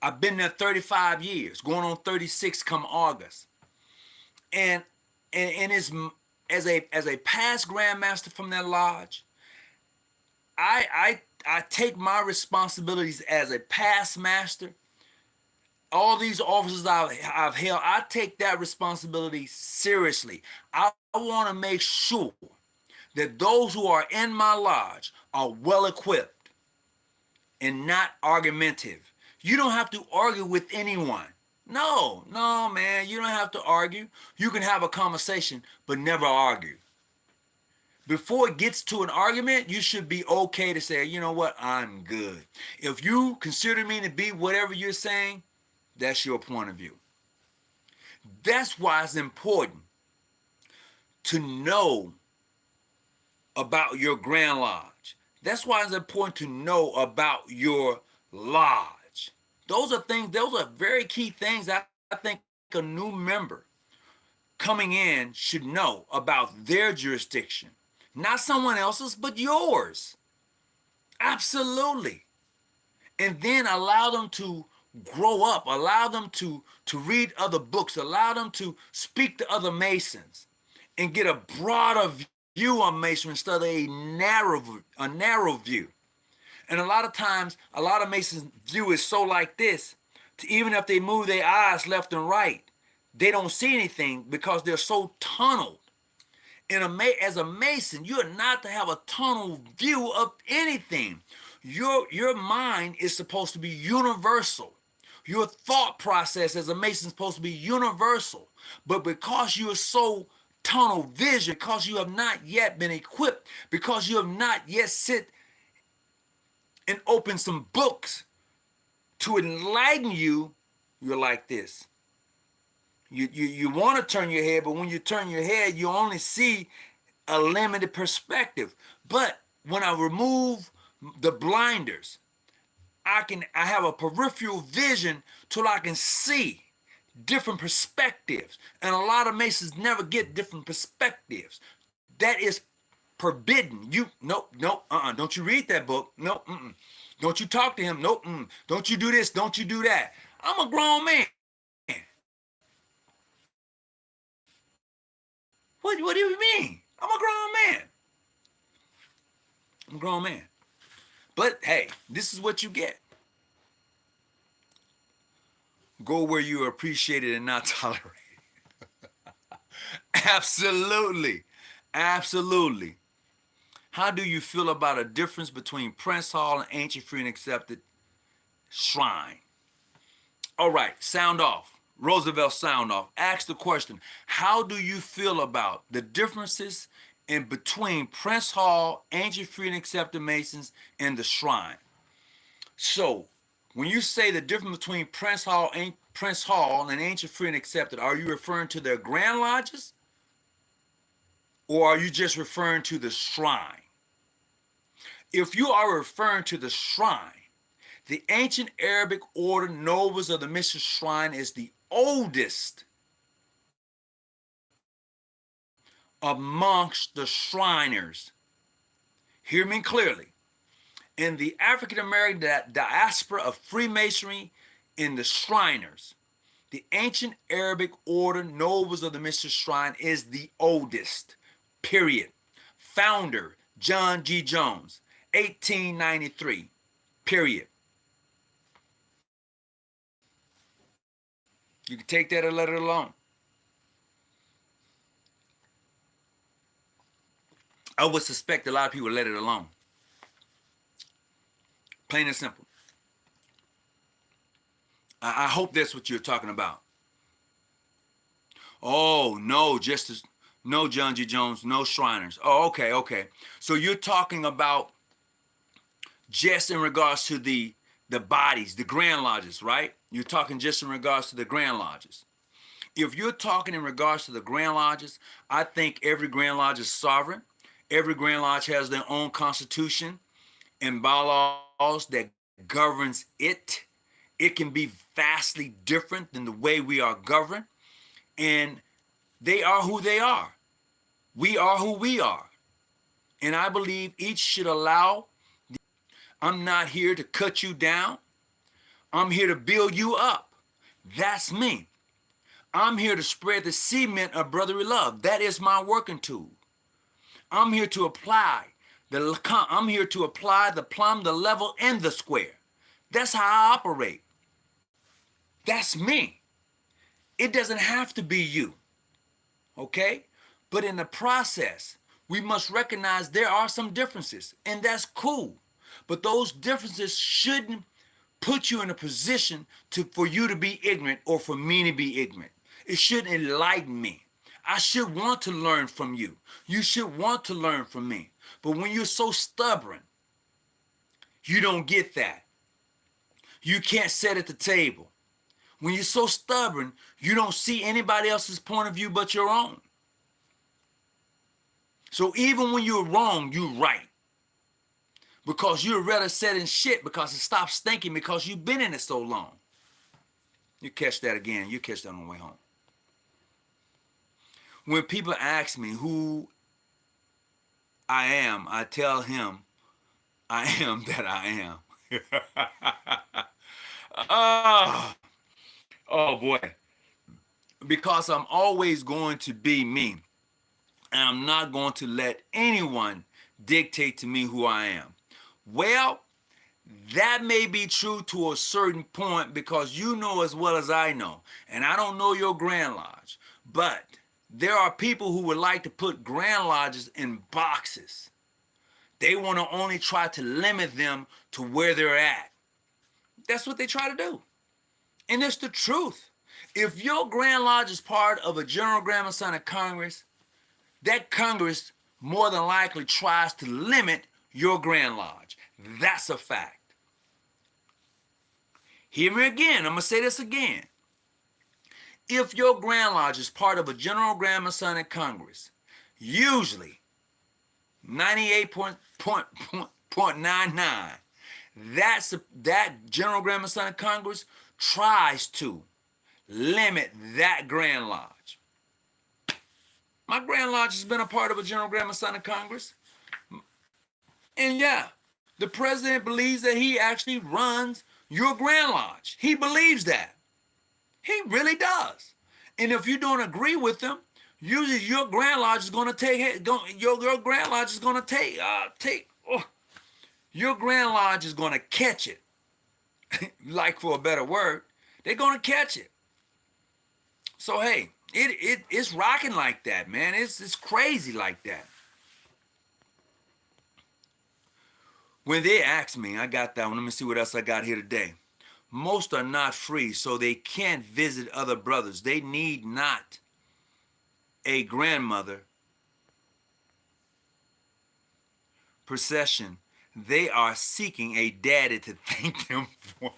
I've been there 35 years, going on 36 come August. And as a past grandmaster from that lodge, I take my responsibilities as a past master. All these offices I've held, I take that responsibility seriously. I want to make sure that those who are in my lodge are well equipped and not argumentative. You don't have to argue with anyone. No, man, you don't have to argue. You can have a conversation, but never argue. Before it gets to an argument, you should be okay to say, you know what, I'm good. If you consider me to be whatever you're saying, that's your point of view. That's why it's important to know about your Grand Lodge. That's why it's important to know about your lodge. Those are very key things I think a new member coming in should know about their jurisdiction. Not someone else's, but yours. Absolutely. And then allow them to grow up, allow them to read other books, allow them to speak to other Masons and get a broader view on Masonry instead of a narrow view. And a lot of times, a lot of Masons' view is so like this, even if they move their eyes left and right, they don't see anything because they're so tunneled. As a Mason, you are not to have a tunnel view of anything. Your mind is supposed to be universal. Your thought process as a Mason is supposed to be universal. But because you are so tunnel vision, because you have not yet been equipped, because you have not yet sit and open some books to enlighten you, you're like this. You want to turn your head, but when you turn your head, you only see a limited perspective. But when I remove the blinders, I have a peripheral vision till I can see different perspectives. And a lot of Masons never get different perspectives. That is forbidden. Don't you read that book. Don't you talk to him. Don't you do this. Don't you do that. I'm a grown man. What do you mean? I'm a grown man. I'm a grown man. But hey, this is what you get. Go where you are appreciated and not tolerated. Absolutely. Absolutely. How do you feel about a difference between Prince Hall and Ancient Free and Accepted Shrine? All right, sound off. Roosevelt sound off. Ask the question, how do you feel about the differences in between Prince Hall, Ancient Free and Accepted Masons, and the Shrine? So when you say the difference between Prince Hall and Ancient Free and Accepted, are you referring to their Grand Lodges? Or are you just referring to the Shrine? If you are referring to the Shrine, the ancient Arabic order Nobles of the Mystic Shrine is the oldest amongst the Shriners. Hear me clearly. In the African American diaspora of Freemasonry, in the Shriners, the ancient Arabic order Nobles of the Mystic Shrine is the oldest, period. Founder, John G. Jones, 1893, period. You can take that or let it alone. I would suspect a lot of people let it alone. Plain and simple. I hope that's what you're talking about. Oh, no, no John G. Jones, no Shriners. Oh, okay. So you're talking about just in regards to the bodies, the Grand Lodges, right? You're talking just in regards to the Grand Lodges. If you're talking in regards to the Grand Lodges, I think every Grand Lodge is sovereign. Every Grand Lodge has their own constitution and bylaws that governs it. It can be vastly different than the way we are governed. And they are who they are. We are who we are. And I believe each should allow. I'm not here to cut you down. I'm here to build you up. That's me. I'm here to spread the cement of brotherly love. That is my working tool. I'm here to apply the plumb, the level, and the square. That's how I operate. That's me. It doesn't have to be you. Okay? But in the process, we must recognize there are some differences, and that's cool. But those differences shouldn't put you in a position for you to be ignorant or for me to be ignorant. It should enlighten me. I should want to learn from you. You should want to learn from me. But when you're so stubborn, you don't get that. You can't sit at the table. When you're so stubborn, you don't see anybody else's point of view but your own. So even when you're wrong, you're right. Because you're rather set in shit because it stops thinking because you've been in it so long. You catch that again. You catch that on the way home. When people ask me who I am, I tell him I am that I am. Oh boy. Because I'm always going to be me. And I'm not going to let anyone dictate to me who I am. Well, that may be true to a certain point because you know as well as I know, and I don't know your Grand Lodge, but there are people who would like to put Grand Lodges in boxes. They want to only try to limit them to where they're at. That's what they try to do. And it's the truth. If your Grand Lodge is part of a General Grand Masonic Congress, that Congress more than likely tries to limit your Grand Lodge. That's a fact. Hear me again. I'm going to say this again. If your Grand Lodge is part of a General Grand Masonic Congress, usually 98.99, that General Grand Masonic Congress tries to limit that Grand Lodge. My Grand Lodge has been a part of a General Grand Masonic Congress. And yeah, the president believes that he actually runs your Grand Lodge. He believes that. He really does. And if you don't agree with him, usually your Grand Lodge is going to take your Grand Lodge is going to your Grand Lodge is going to catch it. Like for a better word, they're going to catch it. So hey, it's rocking like that, man. It's crazy like that. When they ask me, I got that one. Let me see what else I got here today. most are not free, so they can't visit other brothers. They need not a grandmother procession. They are seeking a daddy to thank them for.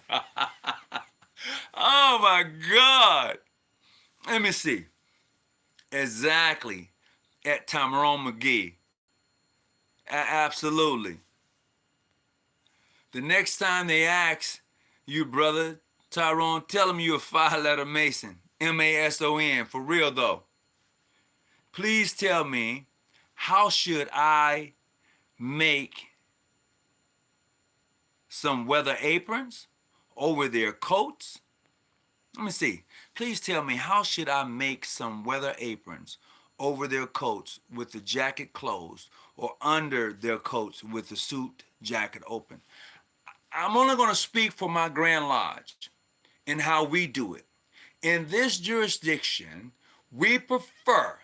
Oh my God. Let me see. Exactly. At Tyrone McGee. Absolutely. The next time they ask you, brother Tyrone, tell them you're a 5-letter Mason. M-A-S-O-N. For real though. Please tell me, how should I make some weather aprons over their coats? Let me see. Please tell me, how should I make some weather aprons over their coats with the jacket closed, or under their coats with the suit jacket open? I'm only going to speak for my Grand Lodge and how we do it. In this jurisdiction, we prefer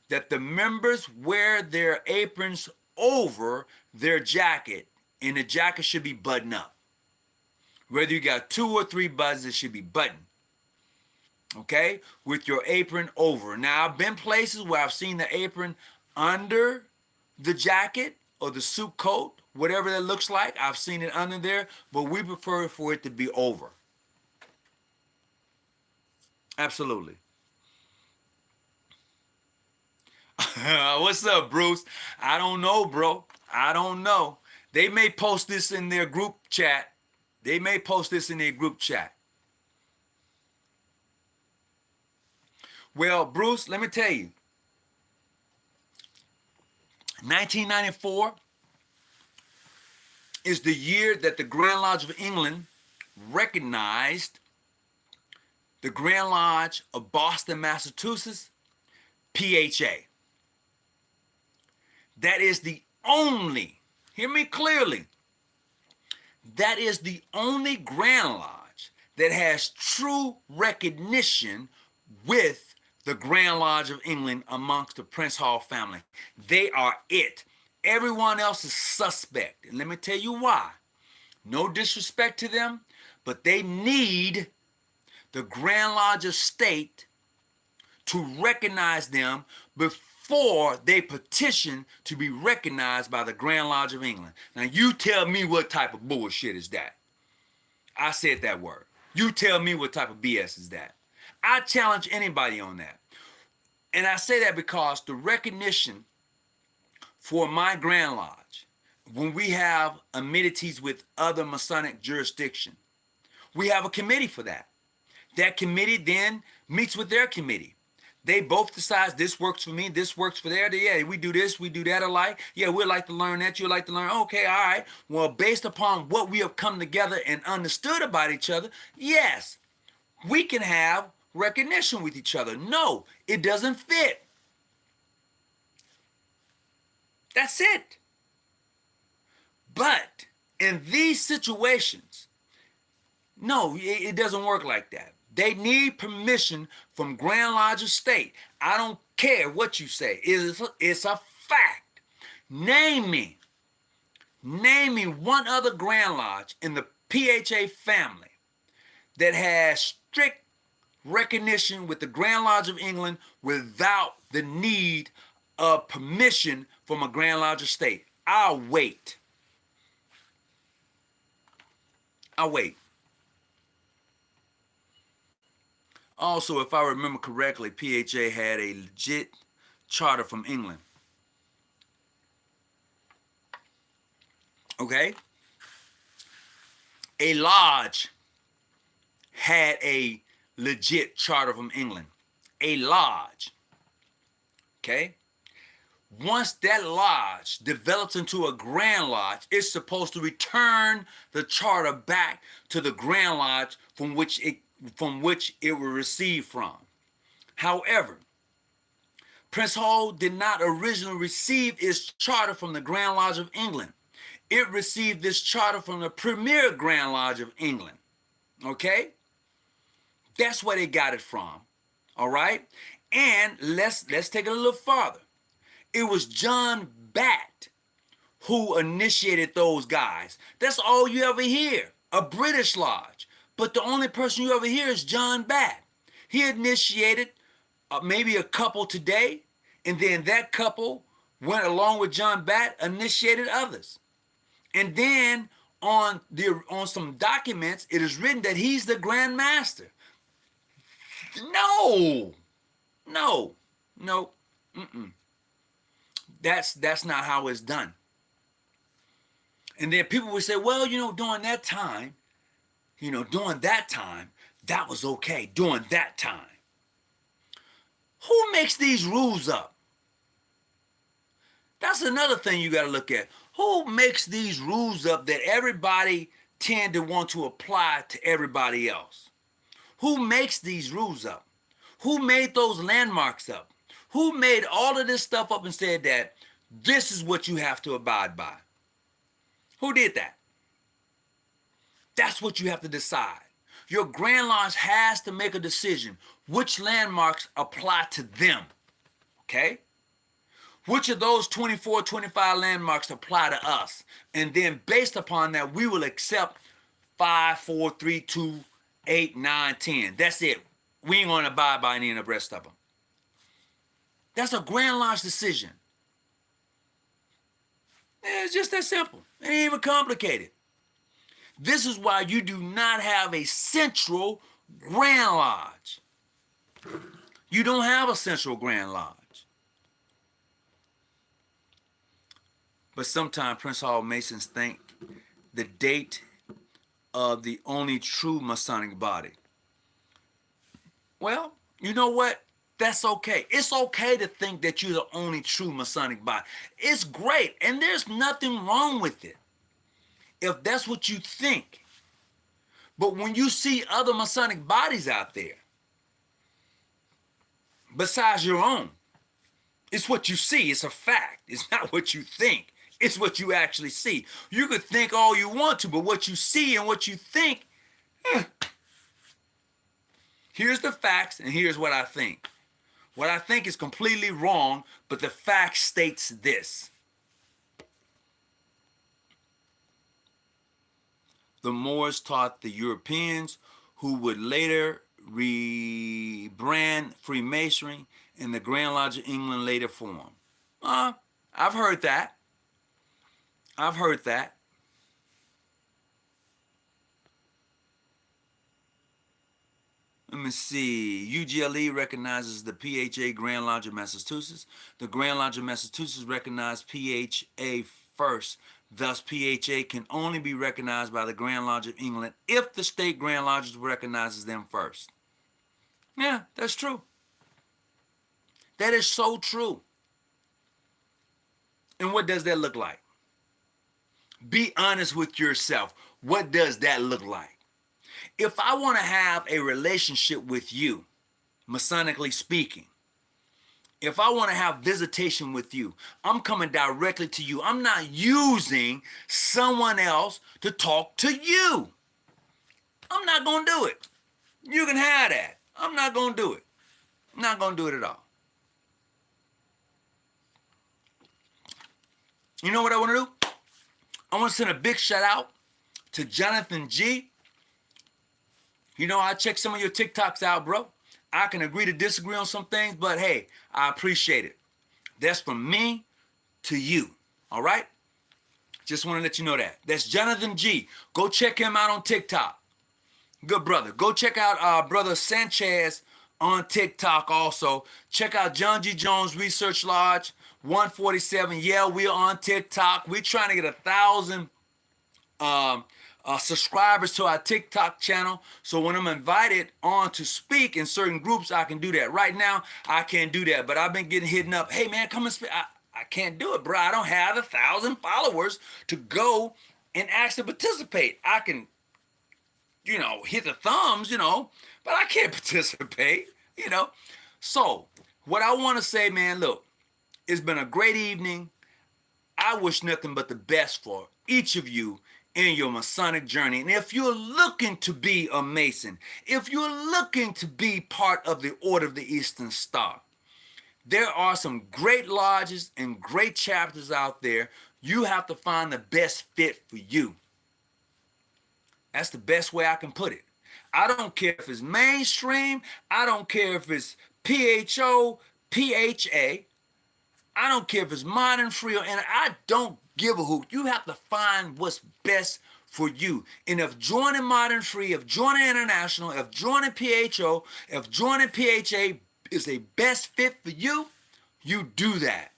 that the members wear their aprons over their jacket, and the jacket should be buttoned up. Whether you got 2 or 3 buttons, it should be buttoned. Okay? With your apron over. Now, I've been places where I've seen the apron under the jacket or the suit coat, whatever that looks like. I've seen it under there, but we prefer for it to be over. Absolutely. What's up, Bruce? I don't know, bro. I don't know. They may post this in their group chat. They may post this in their group chat. Well, Bruce, let me tell you. 1994 is the year that the Grand Lodge of England recognized the Grand Lodge of Boston, Massachusetts, PHA. That is the only, hear me clearly, that is the only Grand Lodge that has true recognition with the Grand Lodge of England amongst the Prince Hall family. They are it. Everyone else is suspect. And let me tell you why. No disrespect to them, but they need the Grand Lodge of State to recognize them before they petition to be recognized by the Grand Lodge of England. Now you tell me what type of bullshit is that. I said that word. You tell me what type of BS is that. I challenge anybody on that. And I say that because the recognition for my Grand Lodge, when we have amenities with other Masonic jurisdiction, we have a committee for that. That committee then meets with their committee. They both decide this works for me, this works for there. Yeah, we do this, we do that alike. Yeah, we'd like to learn that, you'd like to learn. Okay, all right. Well, based upon what we have come together and understood about each other, yes, we can have recognition with each other. No, it doesn't fit. That's it. But in these situations, no, it doesn't work like that. They need permission from Grand Lodge of State. I don't care what you say. It's a fact. Name me one other Grand Lodge in the PHA family that has strict recognition with the Grand Lodge of England without the need of permission from a Grand Lodge of State. I'll wait. Also, if I remember correctly, PHA had a legit charter from England. Okay? A lodge had a legit charter from England. A lodge. Okay? Once that lodge develops into a Grand Lodge, it's supposed to return the charter back to the Grand Lodge from which it was received from. However, Prince Hall did not originally receive its charter from the Grand Lodge of England. It received this charter from the Premier Grand Lodge of England. Okay? That's where they got it from. All right? And let's take it a little farther. It was John Batt who initiated those guys. That's all you ever hear. A British lodge. But the only person you ever hear is John Bat. He initiated maybe a couple today, and then that couple went along with John Bat, initiated others. And then on some documents, it is written that he's the Grand Master. No, no, no, That's not how it's done. And then people would say, well, during that time, that was okay. During that time. Who makes these rules up? That's another thing you got to look at. Who makes these rules up that everybody tend to want to apply to everybody else? Who makes these rules up? Who made those landmarks up? Who made all of this stuff up and said that this is what you have to abide by? Who did that? That's what you have to decide. Your Grand Lodge has to make a decision which landmarks apply to them, okay? Which of those 24, 25 landmarks apply to us? And then based upon that, we will accept 5, 4, 3, 2, 8, 9, 10. That's it. We ain't going to abide by any of the rest of them. That's a Grand Lodge decision. It's just that simple. It ain't even complicated. This is why you do not have a central Grand Lodge. You don't have a central Grand Lodge. But sometimes Prince Hall Masons think the date of the only true Masonic body. Well, you know what? That's okay. It's okay to think that you're the only true Masonic body. It's great, and there's nothing wrong with it if that's what you think. But when you see other Masonic bodies out there, besides your own, it's what you see. It's a fact. It's not what you think. It's what you actually see. You could think all you want to, but what you see and what you think, here's the facts and here's what I think. What I think is completely wrong, but the fact states this. The Moors taught the Europeans, who would later rebrand Freemasonry, and the Grand Lodge of England later formed. I've heard that. I've heard that. Let me see. UGLE recognizes the PHA Grand Lodge of Massachusetts. The Grand Lodge of Massachusetts recognized PHA first. Thus, PHA can only be recognized by the Grand Lodge of England if the state Grand Lodges recognizes them first. Yeah, that's true. That is so true. And what does that look like? Be honest with yourself. What does that look like? If I want to have a relationship with you, Masonically speaking, if I want to have visitation with you, I'm coming directly to you. I'm not using someone else to talk to you. I'm not going to do it. You can have that. I'm not going to do it. I'm not going to do it at all. You know what I want to do? I want to send a big shout out to Jonathan G. I check some of your TikToks out, bro. I can agree to disagree on some things, but hey, I appreciate it. That's from me to you, all right? Just want to let you know that. That's Jonathan G. Go check him out on TikTok. Good brother. Go check out Brother Sanchez on TikTok also. Check out John G. Jones Research Lodge, 147. Yeah, we're on TikTok. We're trying to get 1,000 subscribers to our TikTok channel. So when I'm invited on to speak in certain groups, I can do that. Right now, I can't do that. But I've been getting hit up. Hey, man, come and speak. I can't do it, bro. I don't have 1,000 followers to go and actually participate. I can, hit the thumbs, but I can't participate, So what I want to say, man, look, it's been a great evening. I wish nothing but the best for each of you in your Masonic journey. And if you're looking to be a Mason, if you're looking to be part of the Order of the Eastern Star, there are some great lodges and great chapters out there. You have to find the best fit for you. That's the best way I can put it. I don't care if it's mainstream. I don't care if it's PHO, PHA. I don't care if it's modern free or, and I don't give a hoot. You have to find what's best for you. And if joining modern free, if joining international, if joining PHO, if joining PHA is a best fit for you, you do that.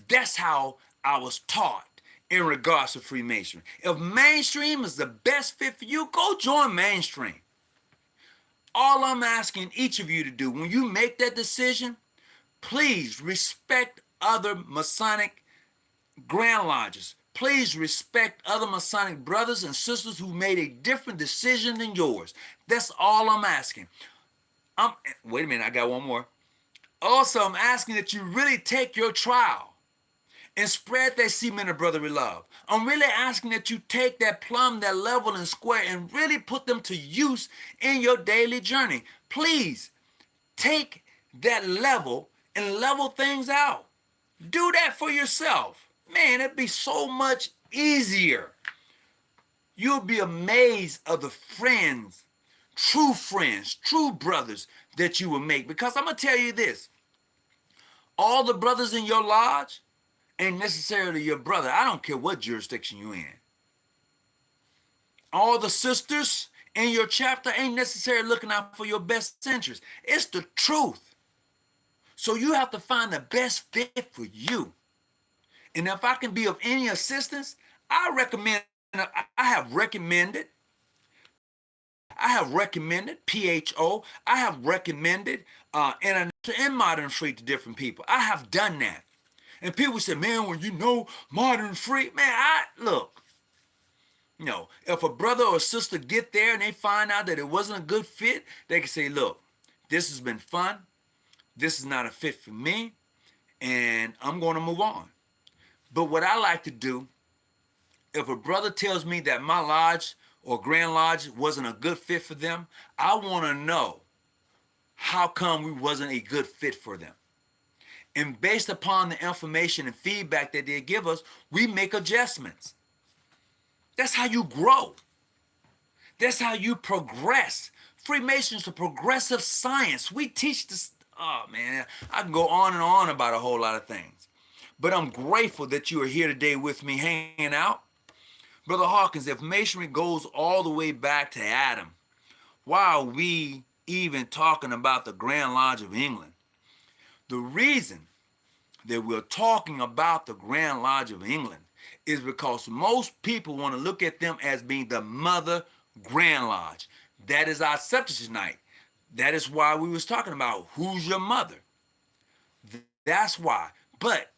That's how I was taught in regards to Freemasonry. If mainstream is the best fit for you, go join mainstream. All I'm asking each of you to do when you make that decision, please respect other Masonic Grand Lodges. Please respect other Masonic brothers and sisters who made a different decision than yours. That's all I'm asking. Wait a minute, I got one more. Also, I'm asking that you really take your trial and spread that semen of brotherly love. I'm really asking that you take that plumb, that level and square, and really put them to use in your daily journey. Please take that level and level things out. Do that for yourself. Man, it'd be so much easier. You'll be amazed of the friends, true brothers that you will make. Because I'm going to tell you this. All the brothers in your lodge ain't necessarily your brother. I don't care what jurisdiction you're in. All the sisters in your chapter ain't necessarily looking out for your best interest. It's the truth. So you have to find the best fit for you. And if I can be of any assistance, I have recommended PHO. I have recommended international and modern free to different people. I have done that. And people say, man, when you know modern free, man, look, if a brother or sister get there and they find out that it wasn't a good fit, they can say, look, this has been fun. This is not a fit for me, and I'm going to move on. But what I like to do, if a brother tells me that my lodge or Grand Lodge wasn't a good fit for them, I want to know how come we wasn't a good fit for them. And based upon the information and feedback that they give us, we make adjustments. That's how you grow. That's how you progress. Freemasonry is a progressive science. We teach this. Oh, man, I can go on and on about a whole lot of things. But I'm grateful that you are here today with me hanging out. Brother Hawkins, if Masonry goes all the way back to Adam, why are we even talking about the Grand Lodge of England? The reason that we're talking about the Grand Lodge of England is because most people want to look at them as being the mother Grand Lodge. That is our subject tonight. That is why we was talking about who's your mother. That's why. But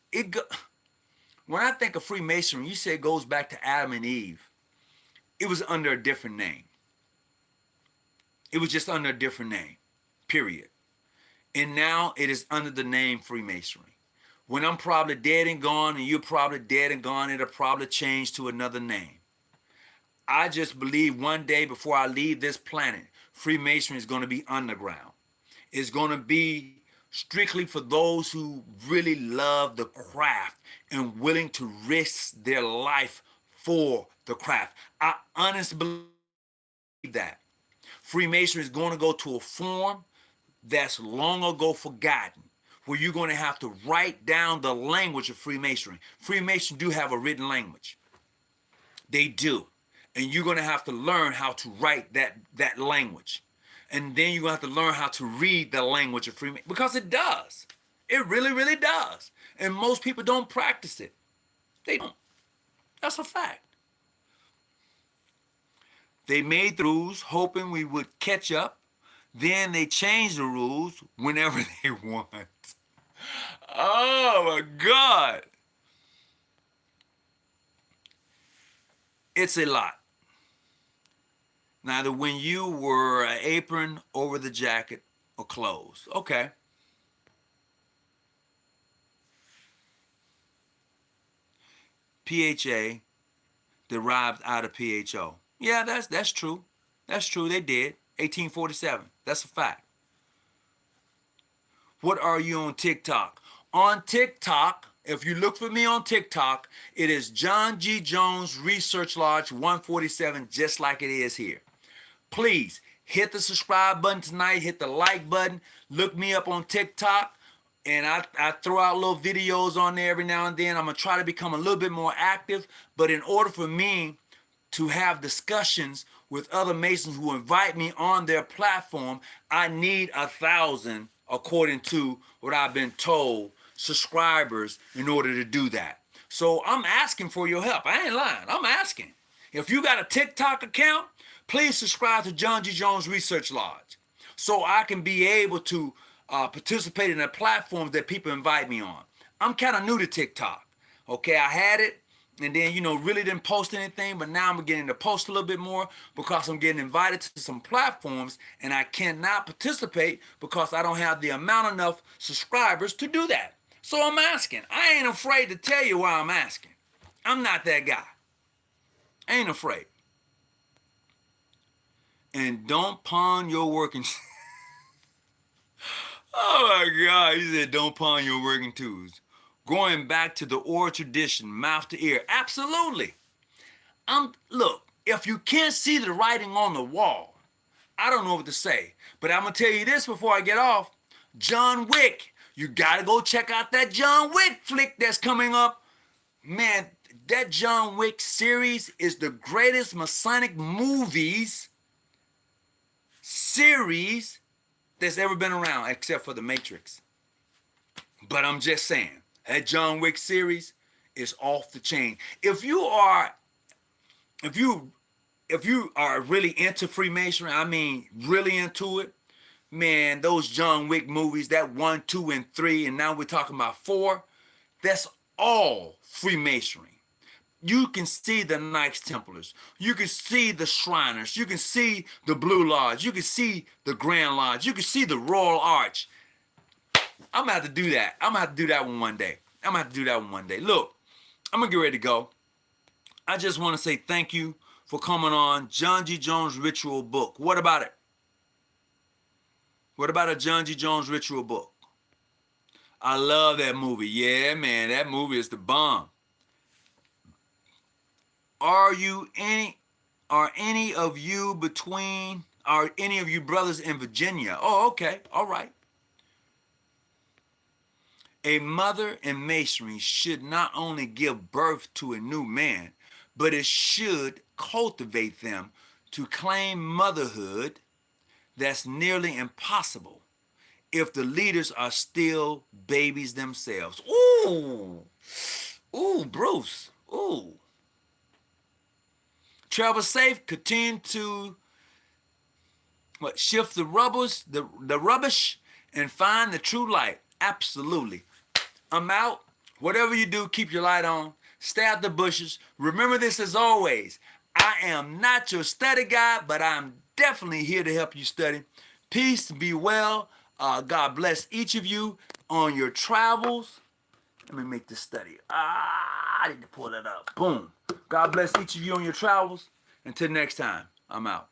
when I think of Freemasonry, you say it goes back to Adam and Eve. It was under a different name. It was just under a different name, period. And now it is under the name Freemasonry. When I'm probably dead and gone and you're probably dead and gone, it'll probably change to another name. I just believe one day before I leave this planet, Freemasonry is going to be underground. It's going to be strictly for those who really love the craft and willing to risk their life for the craft. I honestly believe that. Freemasonry is going to go to a form that's long ago forgotten, where you're going to have to write down the language of Freemasonry. Freemasons do have a written language. They do. And you're going to have to learn how to write that language. And then you're going to have to learn how to read the language of Freemasonry, because it does. It really, really does. And most people don't practice it. They don't. That's a fact. They made the rules hoping we would catch up. Then they changed the rules whenever they want. Oh my God. It's a lot. Neither when you were an apron over the jacket or clothes. Okay. PHA derived out of PHO. Yeah, that's true. That's true. They did. 1847. That's a fact. What are you on TikTok? On TikTok, if you look for me on TikTok, it is John G. Jones Research Lodge 147, just like it is here. Please hit the subscribe button tonight, hit the like button, look me up on TikTok, and I throw out little videos on there every now and then. I'm going to try to become a little bit more active, but in order for me to have discussions with other Masons who invite me on their platform, I need 1,000, according to what I've been told, subscribers in order to do that. So I'm asking for your help. I ain't lying. I'm asking. If you got a TikTok account, please subscribe to John G. Jones Research Lodge so I can be able to participate in the platforms that people invite me on. I'm kind of new to TikTok. Okay, I had it and then, really didn't post anything, but now I'm beginning to post a little bit more because I'm getting invited to some platforms and I cannot participate because I don't have the amount enough subscribers to do that. So I'm asking. I ain't afraid to tell you why I'm asking. I'm not that guy. I ain't afraid. And don't pawn your working. Oh my God, he said don't pawn your working tools. Going back to the oral tradition, mouth to ear. Absolutely. Look, if you can't see the writing on the wall, I don't know what to say. But I'm going to tell you this before I get off. John Wick. You got to go check out that John Wick flick that's coming up. Man, that John Wick series is the greatest Masonic series that's ever been around, except for The Matrix. But I'm just saying, that John Wick series is off the chain. If you are really into Freemasonry, I mean really into it, man, those John Wick movies, that 1, 2, and 3, and now we're talking about 4, that's all Freemasonry. You can see the Knights Templars. You can see the Shriners. You can see the Blue Lodge. You can see the Grand Lodge. You can see the Royal Arch. I'm going to have to do that. I'm going to have to do that one day. Look, I'm going to get ready to go. I just want to say thank you for coming on John G. Jones Ritual Book. What about it? What about a John G. Jones Ritual Book? I love that movie. Yeah, man, that movie is the bomb. Are any of you brothers in Virginia? Oh, okay. All right. A mother in Masonry should not only give birth to a new man, but it should cultivate them to claim motherhood. That's nearly impossible if the leaders are still babies themselves. Ooh, Bruce. Ooh. Travel safe. Continue to shift the rubbish, and find the true light. Absolutely. I'm out. Whatever you do, keep your light on. Stay out the bushes. Remember this as always. I am not your study guide, but I'm definitely here to help you study. Peace, be well. God bless each of you on your travels. Let me make this study. I need to pull it up. Boom. God bless each of you on your travels. Until next time, I'm out.